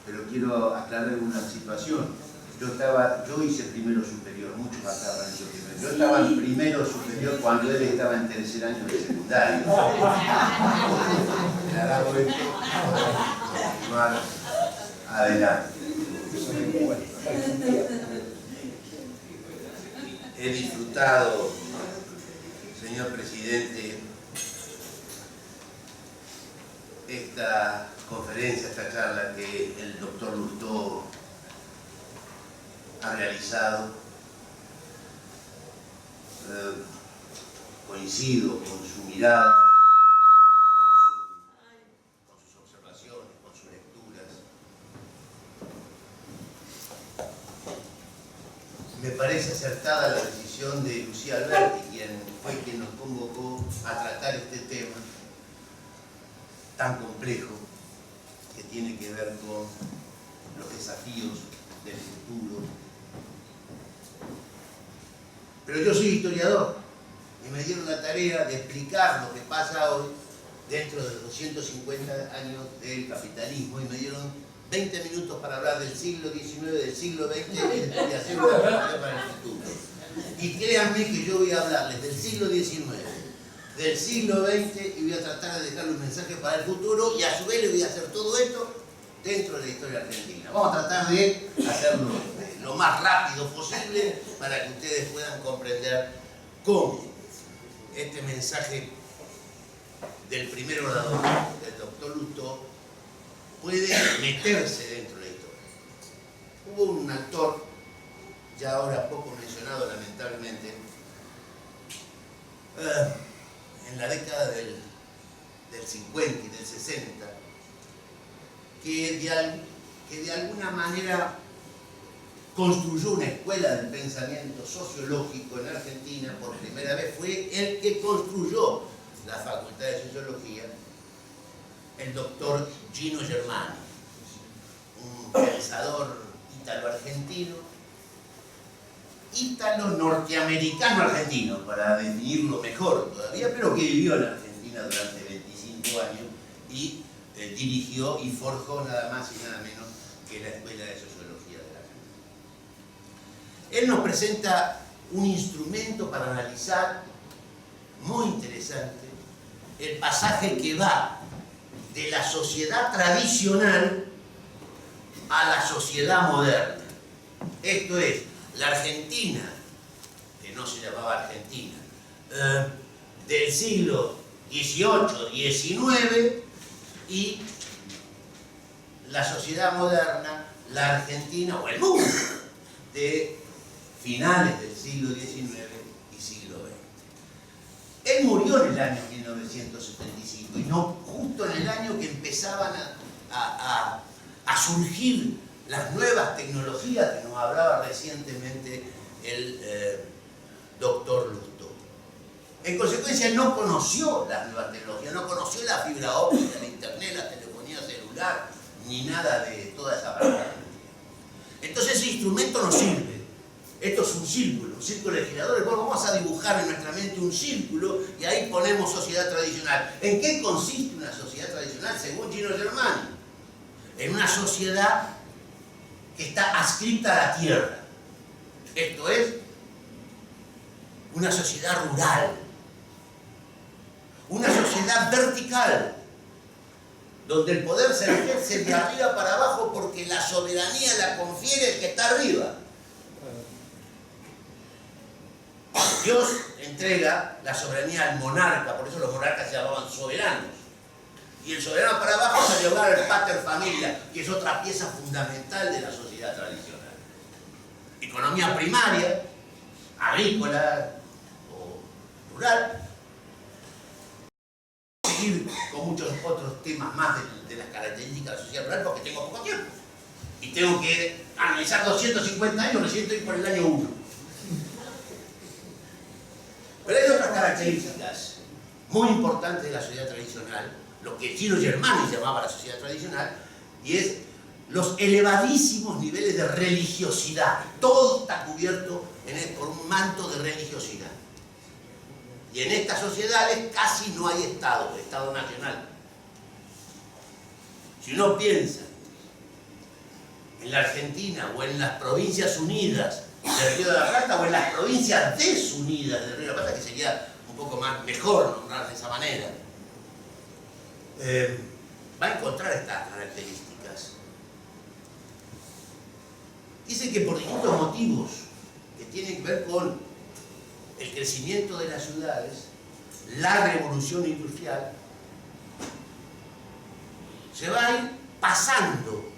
Pero quiero aclarar una situación. Yo hice primero superior, muchos acá han hecho primero. Yo estaba en primero superior cuando él estaba en tercer año de secundario. Le hago esto para continuar adelante. He disfrutado, señor presidente, esta conferencia, esta charla que el doctor Lustó ha realizado. Coincido con su mirada, con sus observaciones, con sus lecturas. Me parece acertada la decisión de Lucía Alberti, quien nos convocó a tratar este tema tan complejo que tiene que ver con los desafíos del futuro. Pero yo soy historiador y me dieron la tarea de explicar lo que pasa hoy dentro de los 250 años del capitalismo y me dieron 20 minutos para hablar del siglo XIX, del siglo XX y de hacer una reflexión para el futuro. Y créanme que yo voy a hablarles del siglo XIX, del siglo XX y voy a tratar de dejarle un mensaje para el futuro y a su vez le voy a hacer todo esto dentro de la historia argentina. Vamos a tratar de hacerlo lo más rápido posible para que ustedes puedan comprender cómo este mensaje del primer orador, del doctor Lustó, puede meterse dentro de la historia. Hubo un actor, ya ahora poco mencionado lamentablemente, en la década del 50 y del 60, que de alguna manera construyó una escuela del pensamiento sociológico en Argentina, por primera vez fue el que construyó la Facultad de Sociología, el doctor Gino Germani, un pensador ítalo-argentino, ítalo-norteamericano-argentino, para definirlo mejor todavía, pero que vivió en Argentina durante 25 años y dirigió y forjó nada más y nada menos que la Escuela de Sociología de la Argentina. Él nos presenta un instrumento para analizar muy interesante el pasaje que va de la sociedad tradicional a la sociedad moderna. Esto es, la Argentina, que no se llamaba Argentina, del siglo XVIII, XIX, y la sociedad moderna, la Argentina o el mundo, de finales del siglo XIX y siglo XX. Él murió en el año 1975 y no justo en el año que empezaban a surgir las nuevas tecnologías que nos hablaba recientemente el doctor Lustó. En consecuencia, él no conoció las nuevas tecnologías, no conoció la fibra óptica, la internet, la telefonía celular, ni nada de toda esa parafernalia. Entonces ese instrumento no sirve. Esto es un círculo de giradores. Bueno, vamos a dibujar en nuestra mente un círculo y ahí ponemos sociedad tradicional. ¿En qué consiste una sociedad tradicional según Gino Germani? En una sociedad que está adscrita a la tierra. Esto es una sociedad rural, una sociedad vertical, donde el poder se ejerce de arriba para abajo porque la soberanía la confiere el que está arriba. Dios entrega la soberanía al monarca, por eso los monarcas se llamaban soberanos. Y el soberano para abajo es a llevar al pater familia, que es otra pieza fundamental de la sociedad tradicional. Economía primaria, agrícola o rural. Seguir con muchos otros temas más de las características de la sociedad rural porque tengo poco tiempo. Y tengo que analizar 250 años, recién estoy por el año 1. Pero hay otras características muy importantes de la sociedad tradicional, lo que Gino Germani llamaba la sociedad tradicional, y es los elevadísimos niveles de religiosidad. Todo está cubierto por un manto de religiosidad. Y en estas sociedades casi no hay Estado nacional. Si uno piensa en la Argentina o en las Provincias Unidas del Río de la Plata o en las Provincias desunidas del Río de la Plata, que sería un poco mejor nombrar de esa manera, va a encontrar estas características. Dice que por distintos motivos que tienen que ver con el crecimiento de las ciudades, la revolución industrial, se va a ir pasando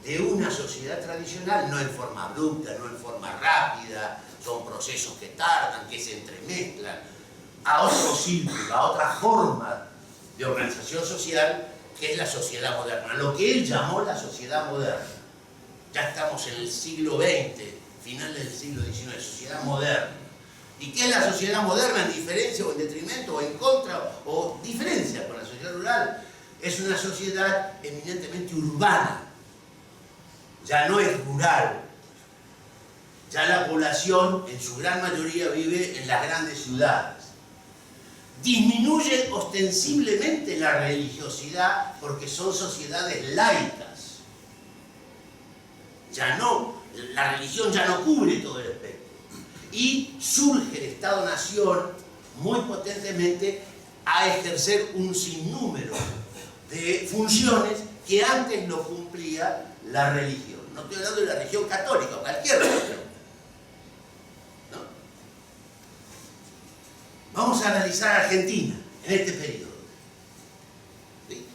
de una sociedad tradicional, no en forma abrupta, no en forma rápida, son procesos que tardan, que se entremezclan, a otro círculo, a otra forma de organización social, que es la sociedad moderna, lo que él llamó la sociedad moderna. Ya estamos en el siglo XX, final del siglo XIX, sociedad moderna. ¿Y qué es la sociedad moderna en diferencia o en detrimento o en contra o diferencia con la sociedad rural? Es una sociedad eminentemente urbana. Ya no es rural. Ya la población en su gran mayoría vive en las grandes ciudades. Disminuye ostensiblemente la religiosidad porque son sociedades laicas. Ya no, la religión ya no cubre todo el espectro. Y surge el Estado-Nación muy potentemente a ejercer un sinnúmero de funciones que antes no cumplía la religión. No estoy hablando de la religión católica, cualquier religión. ¿No? Vamos a analizar Argentina en este periodo. ¿Sí?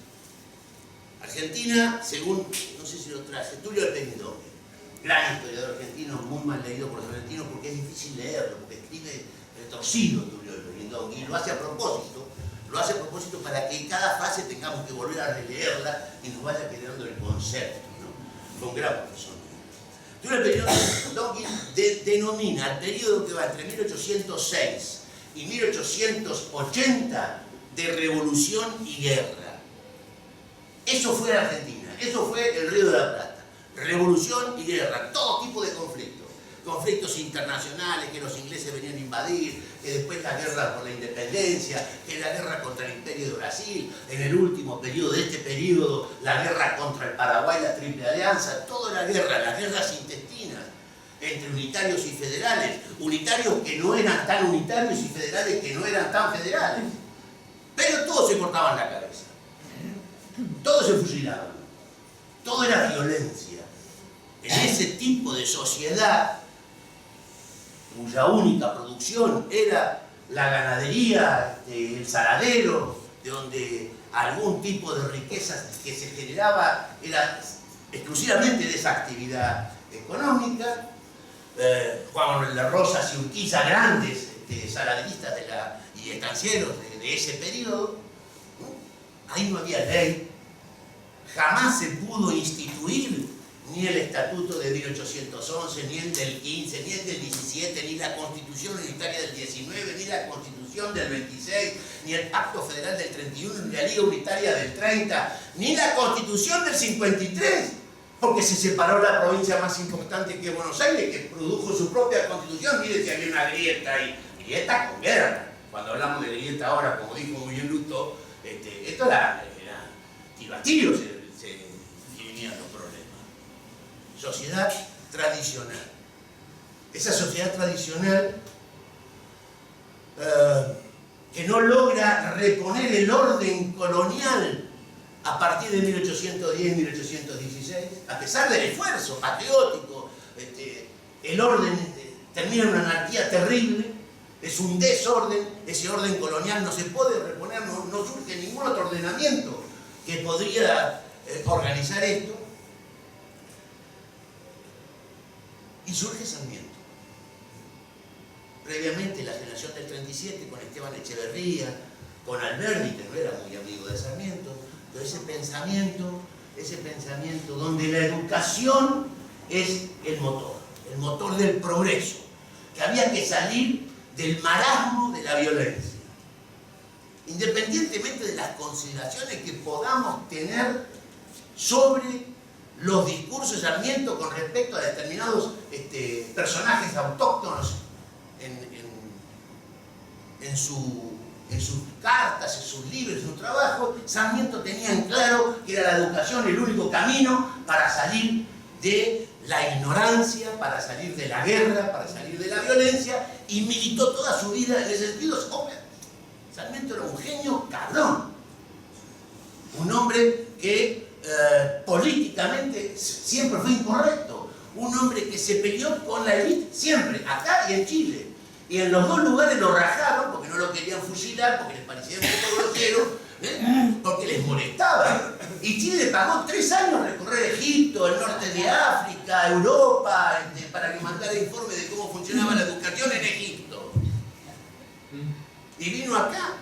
Argentina, según, no sé si lo traje, Tulio de Benedetto, gran historiador argentino, muy mal leído por los argentinos porque es difícil leerlo, porque escribe retorcido Tulio de Benedetto, y lo hace a propósito para que en cada fase tengamos que volver a releerla y nos vaya quedando el concepto, ¿no? Con gran persona. Entonces el periodo Dongui denomina el periodo que va entre 1806 y 1880 de revolución y guerra. Eso fue la Argentina, eso fue el Río de la Plata. Revolución y guerra, todo tipo de conflictos. Conflictos internacionales, que los ingleses venían a invadir, que después la guerra por la independencia, que la guerra contra el Imperio de Brasil, en el último periodo de este periodo, la guerra contra el Paraguay, la Triple Alianza, toda la guerra, las guerras intestinas entre unitarios y federales, unitarios que no eran tan unitarios y federales que no eran tan federales. Pero todos se cortaban la cabeza, todos se fusilaban, todo era violencia. En ese tipo de sociedad, cuya única producción era la ganadería, el saladero, de donde algún tipo de riqueza que se generaba era exclusivamente de esa actividad económica. Juan Manuel de Rosas y Urquiza, grandes saladeristas y estancieros de ese periodo, ¿no? Ahí no había ley, jamás se pudo instituir ni el Estatuto de 1811, ni el del 15, ni el del 17, ni la Constitución Unitaria del 19, ni la Constitución del 26, ni el Pacto Federal del 31, ni la Liga Unitaria del 30, ni la Constitución del 53, porque se separó la provincia más importante que Buenos Aires, que produjo su propia Constitución. Miren si había una grieta ahí, grieta con guerra. Cuando hablamos de grieta ahora, como dijo muy bien Lutó, esto era tiro a tiro se dirinían los problemas. Sociedad tradicional. Esa sociedad tradicional que no logra reponer el orden colonial a partir de 1810-1816, a pesar del esfuerzo patriótico, el orden termina en una anarquía terrible, es un desorden, ese orden colonial no se puede reponer, no surge ningún otro ordenamiento que podría organizar esto. Y surge Sarmiento. Previamente la generación del 37, con Esteban Echeverría, con Alberdi, que no era muy amigo de Sarmiento, pero ese pensamiento donde la educación es el motor del progreso, que había que salir del marasmo de la violencia. Independientemente de las consideraciones que podamos tener sobre los discursos de Sarmiento con respecto a determinados personajes autóctonos en sus cartas, en sus libros, en su trabajo, Sarmiento tenía en claro que era la educación el único camino para salir de la ignorancia, para salir de la guerra, para salir de la violencia, y militó toda su vida en ese sentido. Sarmiento era un genio cabrón, un hombre que políticamente siempre fue incorrecto, un hombre que se peleó con la élite siempre, acá y en Chile, y en los dos lugares lo rajaron porque no lo querían fusilar, porque les parecía un poco grosero, porque les molestaba, y Chile le pagó 3 años recorrer Egipto, el norte de África, Europa, para que mandara informe de cómo funcionaba la educación en Egipto, y vino acá,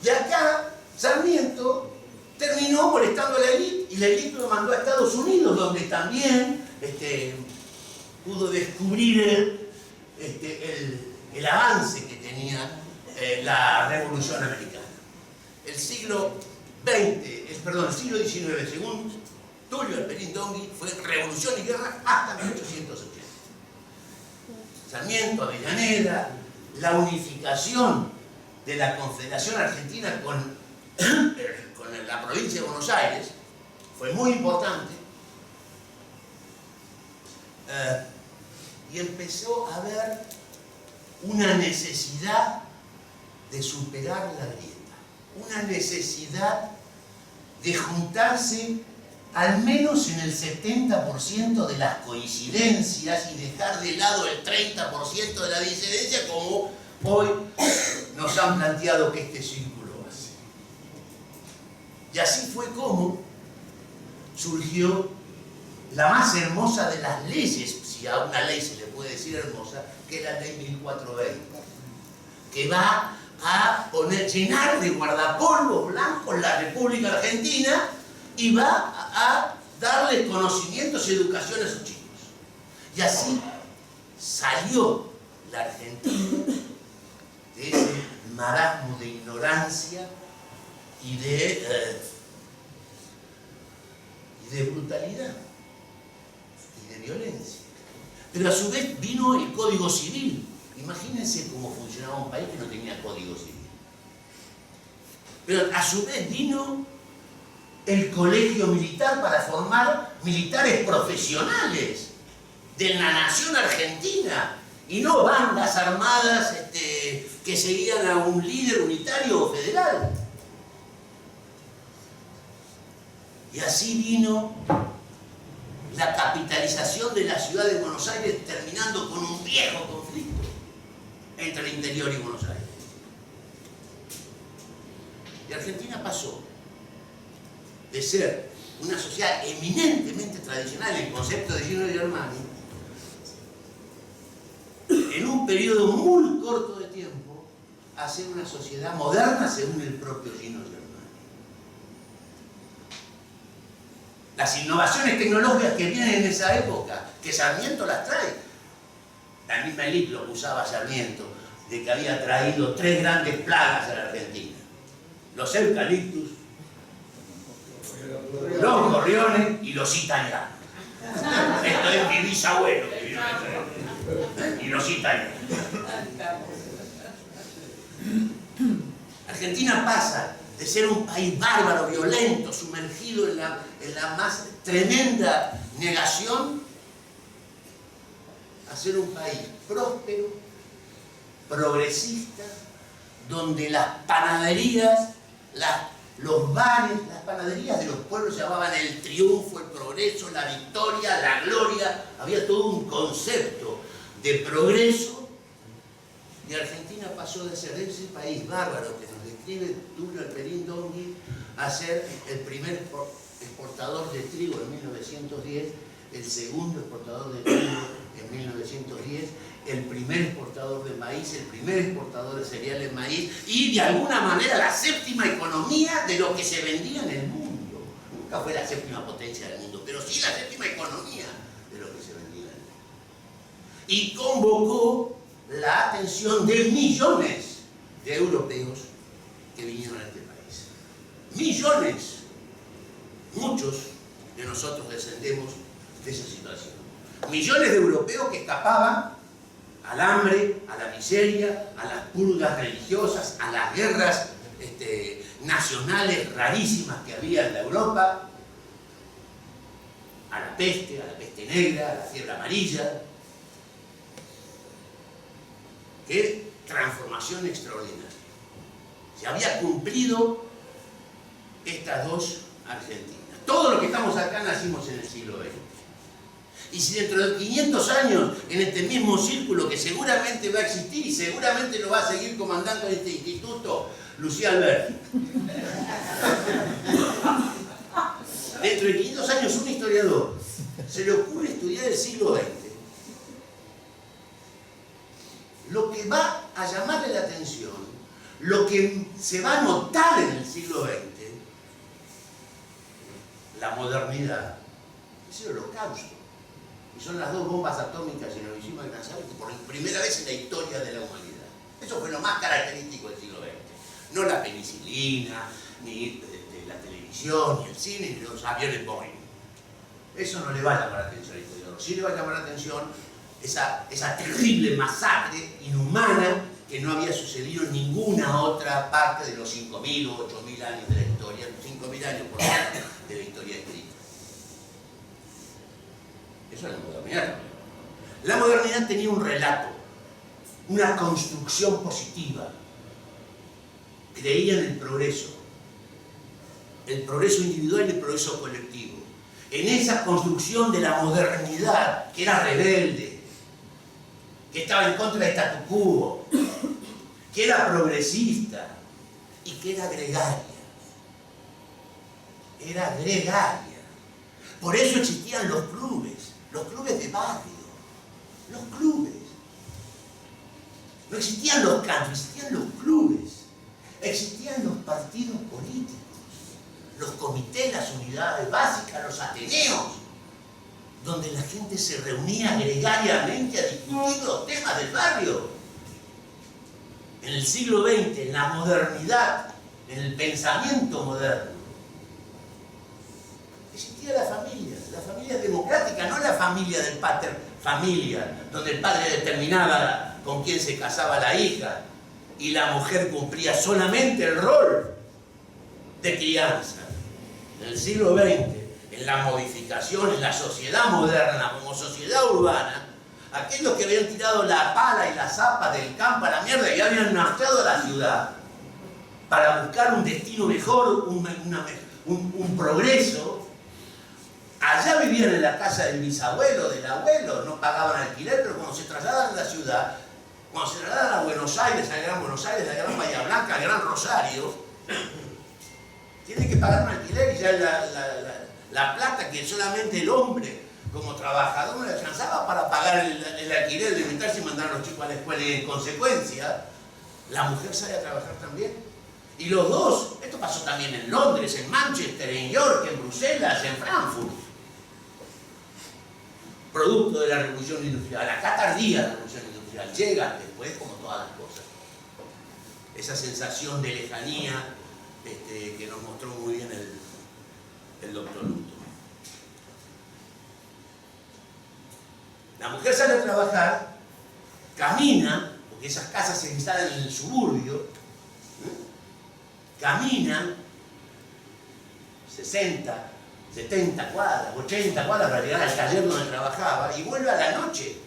y acá Sarmiento terminó molestando a la élite, y la élite lo mandó a Estados Unidos, donde también pudo descubrir el avance que tenía la Revolución Americana. El siglo XIX, según Tulio Alperín Dongui, fue revolución y guerra hasta 1880. Sarmiento, Avellaneda, la unificación de la Confederación Argentina con la provincia de Buenos Aires fue muy importante, y empezó a haber una necesidad de superar la grieta, una necesidad de juntarse al menos en el 70% de las coincidencias y dejar de lado el 30% de la disidencia, como hoy nos han planteado que este círculo hace. Y así fue como surgió la más hermosa de las leyes, si a una ley se le puede decir hermosa, que es la ley 1420, que va a llenar de guardapolvos blancos la República Argentina y va a darle conocimientos y educación a sus chicos. Y así salió la Argentina de ese marasmo de ignorancia y de brutalidad y de violencia. Pero a su vez vino el Código Civil. Imagínense cómo funcionaba un país que no tenía Código Civil. Pero a su vez vino el colegio militar para formar militares profesionales de la nación argentina y no bandas armadas que seguían a un líder unitario o federal. Y así vino la capitalización de la ciudad de Buenos Aires, terminando con un viejo conflicto entre el interior y Buenos Aires. Y Argentina pasó de ser una sociedad eminentemente tradicional, el concepto de Gino y Armani, en un periodo muy corto de tiempo, a ser una sociedad moderna según el propio Gino y Armani. Las innovaciones tecnológicas que vienen en esa época, que Sarmiento las trae, la misma élite lo usaba Sarmiento, de que había traído 3 grandes plagas a la Argentina: los eucaliptus, los gorriones y los italianos. Esto es mi bisabuelo que vino y los italianos. Argentina pasa de ser un país bárbaro, violento, sumergido en la más tremenda negación, a ser un país próspero, progresista, donde las panaderías, los bares, las panaderías de los pueblos se llamaban el triunfo, el progreso, la victoria, la gloria. Había todo un concepto de progreso. Y Argentina pasó de ser ese país bárbaro que nos describe Tulio Alperín Dongui a ser el primer exportador de trigo en 1910, el segundo exportador de trigo en 1910, el primer exportador de maíz, el primer exportador de cereales maíz y de alguna manera la séptima economía de lo que se vendía en el mundo. Nunca fue la séptima potencia del mundo, pero sí la séptima economía de lo que se vendía en el mundo. Y convocó la atención de millones de europeos que vinieron a este país. Millones. Muchos de nosotros descendemos de esa situación. Millones de europeos que escapaban al hambre, a la miseria, a las purgas religiosas, a las guerras nacionales rarísimas que había en la Europa, a la peste negra, a la fiebre amarilla. ¡Qué transformación extraordinaria! Se había cumplido estas dos Argentinas. Todo lo que estamos acá nacimos en el siglo XX. Y si dentro de 500 años, en este mismo círculo que seguramente va a existir y seguramente lo va a seguir comandando este instituto, Lucía Alberti. Dentro de 500 años un historiador se le ocurre estudiar el siglo XX. Lo que va a llamarle la atención, lo que se va a notar en el siglo XX, la modernidad, es el Holocausto. Y son las 2 bombas atómicas en Hiroshima y Nagasaki por primera vez en la historia de la humanidad. Eso fue lo más característico del siglo XX. No la penicilina, ni la televisión, ni el cine, ni los aviones Boeing. Eso no le va a llamar la atención al historiador. Sí le va a llamar la atención esa terrible masacre inhumana que no había sucedido en ninguna otra parte de los 5.000 o 8.000 años de la historia, 5.000 años por lo menos de la historia escrita. Eso es la modernidad. La modernidad tenía un relato, una construcción positiva. Creía en el progreso individual y el progreso colectivo. En esa construcción de la modernidad, que era rebelde, que estaba en contra del statu quo, que era progresista y que era gregaria. Era gregaria. Por eso existían los clubes de barrio, los clubes. No existían los campos, existían los clubes. Existían los partidos políticos, los comités, las unidades básicas, los ateneos. donde la gente se reunía gregariamente a discutir los temas del barrio. En el siglo XX, en la modernidad, en el pensamiento moderno, existía la familia democrática, no la familia del pater familia, donde el padre determinaba con quién se casaba la hija y la mujer cumplía solamente el rol de crianza. En el siglo XX, en la modificación, en la sociedad moderna, como sociedad urbana, aquellos que habían tirado la pala y la zapa del campo a la mierda y habían marchado a la ciudad para buscar un destino mejor, un progreso, allá vivían en la casa del bisabuelo, del abuelo, no pagaban alquiler, pero cuando se trasladan a la ciudad, cuando se trasladan a Buenos Aires, al Gran Buenos Aires, al Gran Bahía Blanca, al Gran Rosario, tienen que pagar un alquiler y ya la plata que solamente el hombre como trabajador no le alcanzaba para pagar el alquiler, alimentarse y mandar a los chicos a la escuela, y en consecuencia la mujer sale a trabajar también. Y los dos, esto pasó también en Londres, en Manchester, en York, en Bruselas, en Frankfurt, producto de la revolución industrial. Acá tardía la revolución industrial, llega después como todas las cosas. Esa sensación de lejanía que nos mostró muy bien el doctor Luto. La mujer sale a trabajar, camina, porque esas casas se instalan en el suburbio, camina 60, 70 cuadras, 80 cuadras para llegar al taller donde trabajaba y vuelve a la noche.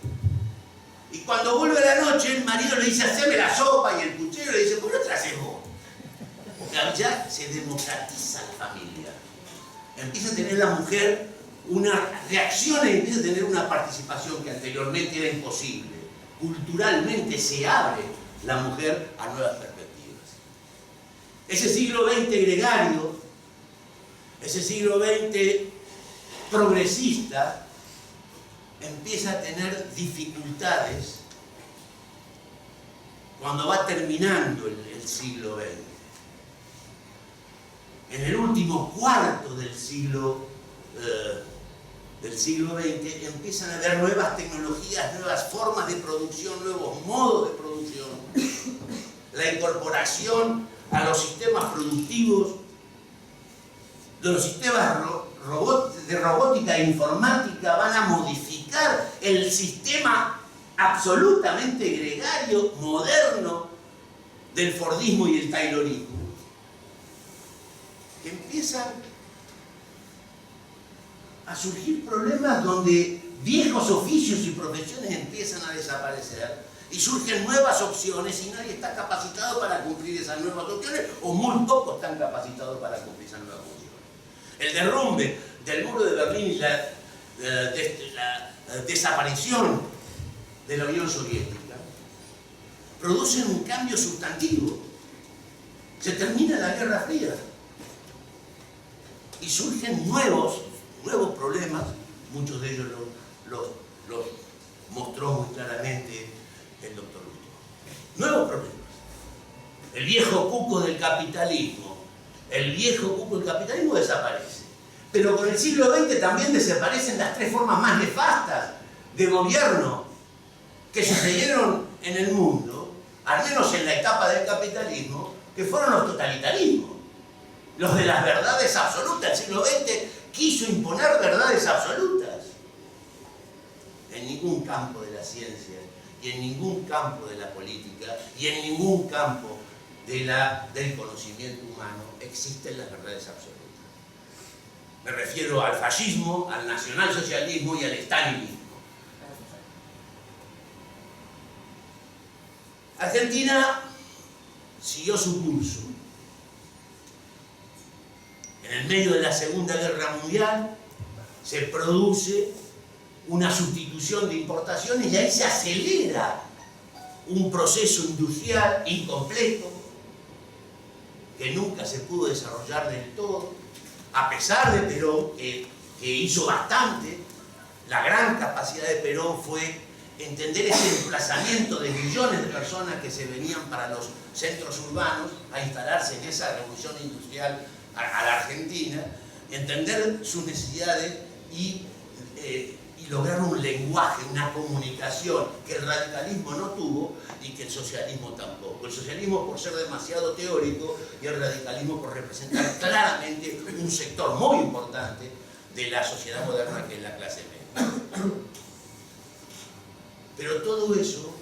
Y cuando vuelve a la noche, el marido le dice, haceme la sopa, y el puchero le dice, ¿por qué no te la haces vos? Porque ya se democratiza la familia. Empieza a tener la mujer una reacción y empieza a tener una participación que anteriormente era imposible. Culturalmente se abre la mujer a nuevas perspectivas. Ese siglo XX gregario, ese siglo XX progresista, empieza a tener dificultades cuando va terminando el siglo XX. En el último cuarto del siglo XX empiezan a haber nuevas tecnologías, nuevas formas de producción, nuevos modos de producción. La incorporación a los sistemas productivos, de los sistemas de robótica e informática van a modificar el sistema absolutamente gregario, moderno, del Fordismo y el Taylorismo, que empiezan a surgir problemas donde viejos oficios y profesiones empiezan a desaparecer y surgen nuevas opciones y nadie está capacitado para cumplir esas nuevas opciones, o muy pocos están capacitados para cumplir esas nuevas opciones. El derrumbe del muro de Berlín y la desaparición de la Unión Soviética producen un cambio sustantivo. Se termina la Guerra Fría y surgen nuevos problemas, muchos de ellos los mostró muy claramente el doctor Luto. Nuevos problemas. El viejo cuco del capitalismo desaparece. Pero con el siglo XX también desaparecen las tres formas más nefastas de gobierno que sucedieron en el mundo, al menos en la etapa del capitalismo, que fueron los totalitarismos. Los de las verdades absolutas. El siglo XX quiso imponer verdades absolutas. En ningún campo de la ciencia, y en ningún campo de la política, y en ningún campo del conocimiento humano existen las verdades absolutas. Me refiero al fascismo, al nacionalsocialismo y al estalinismo. Argentina siguió su curso. En el medio de la Segunda Guerra Mundial se produce una sustitución de importaciones y ahí se acelera un proceso industrial incompleto que nunca se pudo desarrollar del todo, a pesar de Perón, que hizo bastante. La gran capacidad de Perón fue entender ese desplazamiento de millones de personas que se venían para los centros urbanos a instalarse en esa revolución industrial a la Argentina, entender sus necesidades y lograr un lenguaje, una comunicación que el radicalismo no tuvo y que el socialismo tampoco. El socialismo por ser demasiado teórico y el radicalismo por representar claramente un sector muy importante de la sociedad moderna, que es la clase media. Pero todo eso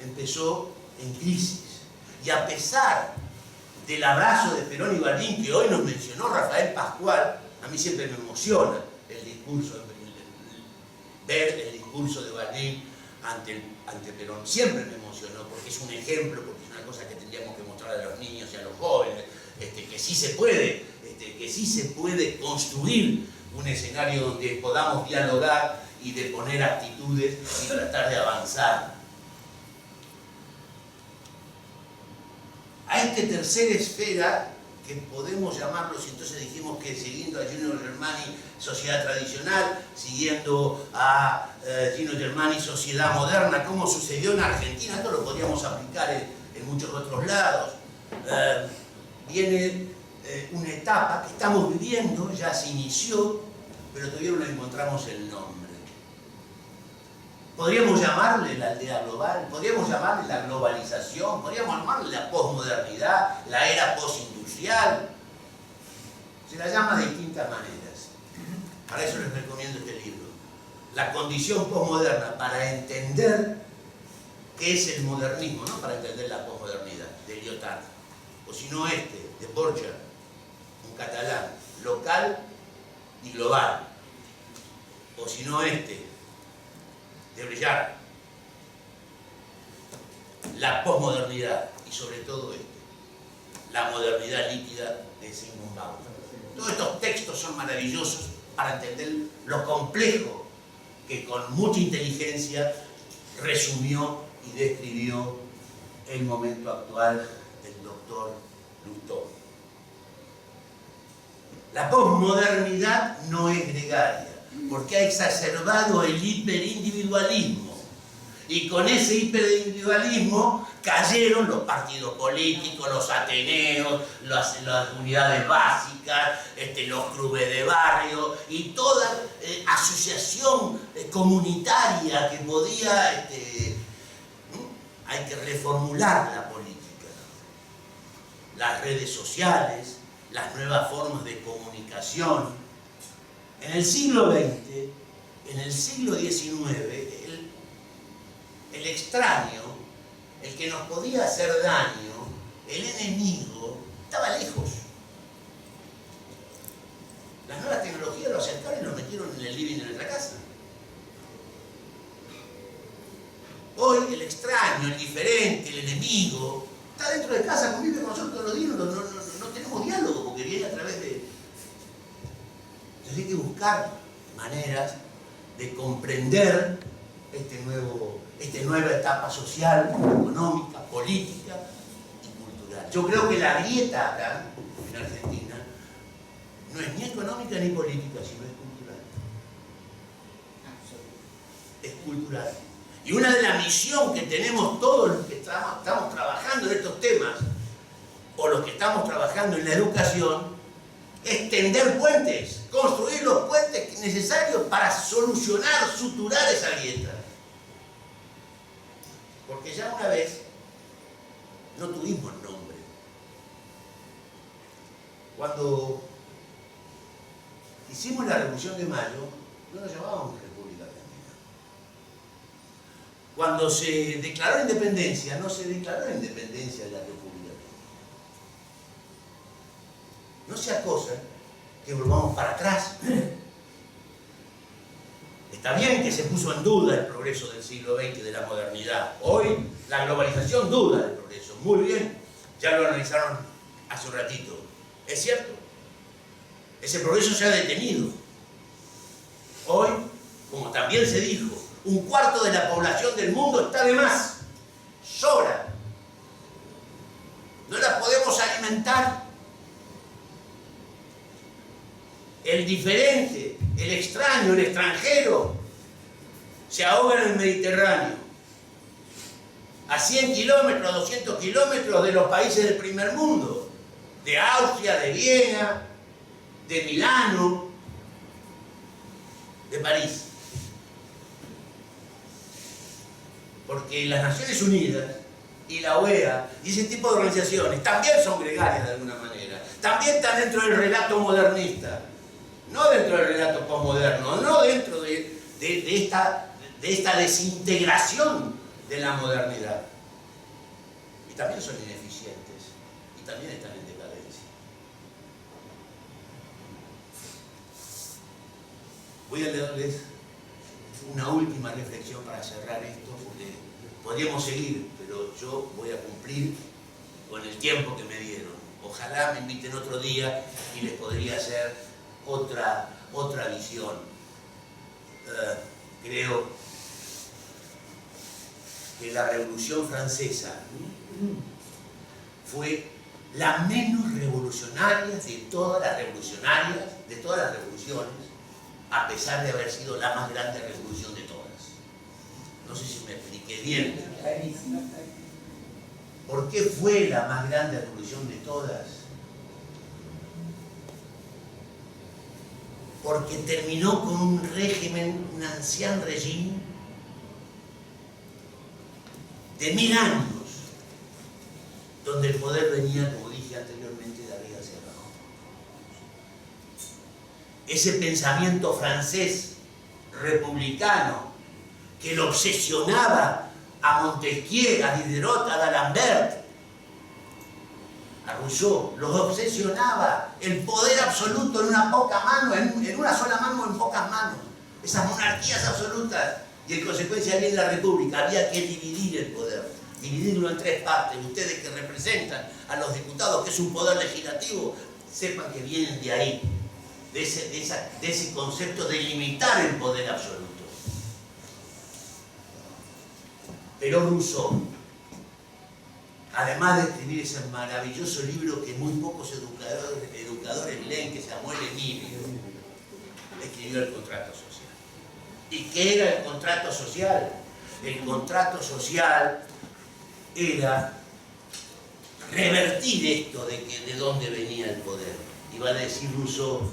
empezó en crisis. Y a pesar del abrazo de Perón y Balbín, que hoy nos mencionó Rafael Pascual, a mí siempre me emociona el discurso, ver el discurso de Balbín ante Perón. Siempre me emocionó, porque es un ejemplo, porque es una cosa que tendríamos que mostrar a los niños y a los jóvenes, que sí se puede construir un escenario donde podamos dialogar y de poner actitudes y tratar de avanzar. A esta tercera esfera, que podemos llamarlos, y entonces dijimos que siguiendo a Gino Germani, sociedad tradicional, siguiendo a Gino Germani, sociedad moderna, como sucedió en Argentina, esto lo podríamos aplicar en muchos otros lados. Viene una etapa que estamos viviendo, ya se inició, pero todavía no le encontramos el nombre. Podríamos llamarle la aldea global, podríamos llamarle la globalización, podríamos llamarle la posmodernidad, la era postindustrial. Se la llama de distintas maneras. Para eso les recomiendo este libro. La condición posmoderna, para entender qué es el modernismo, no para entender la posmodernidad, de Lyotard. O si no de Borja, un catalán, local y global. O si no de Brillar, la posmodernidad y sobre todo la modernidad líquida de Sigmund Bauman. Todos estos textos son maravillosos para entender lo complejo que con mucha inteligencia resumió y describió el momento actual del doctor Lutó. La posmodernidad no es gregaria, porque ha exacerbado el hiperindividualismo. Y con ese hiperindividualismo cayeron los partidos políticos, los ateneos, las unidades básicas, los clubes de barrio y toda asociación comunitaria que podía... hay que reformular la política. Las redes sociales, las nuevas formas de comunicación. En el siglo XX, en el siglo XIX, el extraño, el que nos podía hacer daño, el enemigo, estaba lejos. Las nuevas tecnologías lo acercaron y lo metieron en el living de nuestra casa. Hoy el extraño, el diferente, el enemigo, está dentro de casa, convive con nosotros todos los días, no tenemos diálogo, porque viene a través de... Entonces hay que buscar maneras de comprender esta nueva etapa social, económica, política y cultural. Yo creo que la grieta acá, en Argentina, no es ni económica ni política, sino es cultural. Es cultural. Y una de las misiones que tenemos todos los que estamos trabajando en estos temas, o los que estamos trabajando en la educación, es tender puentes, construir los puentes necesarios para solucionar, suturar esa grieta. Porque ya una vez no tuvimos nombre. Cuando hicimos la Revolución de Mayo, no nos llamábamos República Argentina. Cuando se declaró independencia, no se declaró la independencia de la República Argentina. No sea cosa que volvamos para atrás. Está bien que se puso en duda el progreso del siglo XX, de la modernidad. Hoy la globalización duda del progreso. Muy bien, ya lo analizaron hace un ratito. Es cierto, ese progreso se ha detenido. Hoy, como también se dijo, 1/4 de la población del mundo está de más. Sobra. No la podemos alimentar. El diferente, el extraño, el extranjero, se ahoga en el Mediterráneo. A 100 kilómetros, 200 kilómetros de los países del primer mundo. De Austria, de Viena, de Milano, de París. porque las Naciones Unidas y la OEA y ese tipo de organizaciones también son gregarias de alguna manera, también están dentro del relato modernista, no dentro del relato posmoderno, no dentro de esta desintegración de la modernidad. Y también son ineficientes, y también están en decadencia. Voy a leerles una última reflexión para cerrar esto, porque podríamos seguir, pero yo voy a cumplir con el tiempo que me dieron. Ojalá me inviten otro día y les podría hacer otra visión. Creo que la Revolución Francesa fue la menos revolucionaria de todas las revolucionarias, de todas las revoluciones, a pesar de haber sido la más grande revolución de todas. No sé si me expliqué bien. ¿Por qué fue la más grande revolución de todas? Porque terminó con un régimen, un ancien régime, de 1000 años, donde el poder venía, como dije anteriormente, de arriba hacia abajo. Ese pensamiento francés republicano que lo obsesionaba a Montesquieu, a Diderot, a D'Alembert, a Rousseau, los obsesionaba el poder absoluto en una poca mano, en una sola mano o en pocas manos, esas monarquías absolutas. Y en consecuencia viene la República, había que dividir el poder, dividirlo en 3 partes. Ustedes que representan a los diputados, que es un poder legislativo, sepan que vienen de ahí, de ese concepto de limitar el poder absoluto. Pero Rousseau, además de escribir ese maravilloso libro que muy pocos educadores leen, que se llamó El Emilio, escribió el contrato social. ¿Y qué era el contrato social? El contrato social era revertir esto de dónde venía el poder. Iba a decir Rousseau,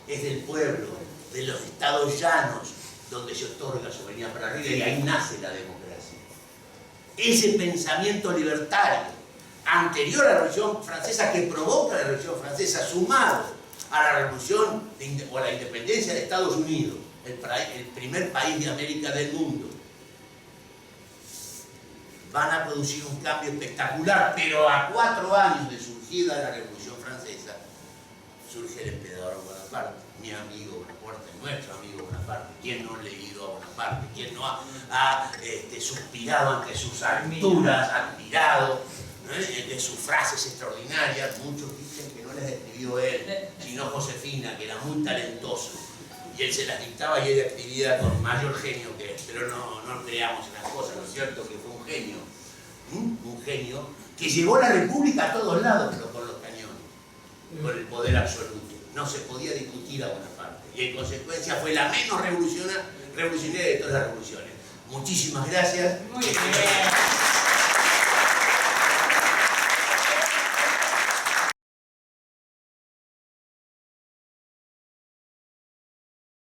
es del pueblo, de los estados llanos, donde se otorga soberanía para arriba, y ahí nace la democracia. Ese pensamiento libertario, anterior a la Revolución Francesa, que provoca la Revolución Francesa, sumado a la Revolución o a la independencia de Estados Unidos, el primer país de América del mundo, van a producir un cambio espectacular. Pero a 4 años de surgida la Revolución Francesa, surge el emperador Bonaparte, mi amigo Bonaparte, nuestro amigo Bonaparte. ¿Quién no ha leído a Bonaparte? ¿Quién no ha suspirado ante sus alturas, admirado de sus frases extraordinarias? Muchos dicen que no las escribió él, sino Josefina, que era muy talentoso. Y él se las dictaba y ella escribía con mayor genio que él. Pero no creamos en las cosas, ¿no es cierto? Que fue un genio. Un genio que llevó la República a todos lados, pero con los cañones, con el poder absoluto. No se podía discutir a Bonaparte. Y en consecuencia fue la menos revolucionaria de todas las revoluciones. Muchísimas gracias. Muy bien.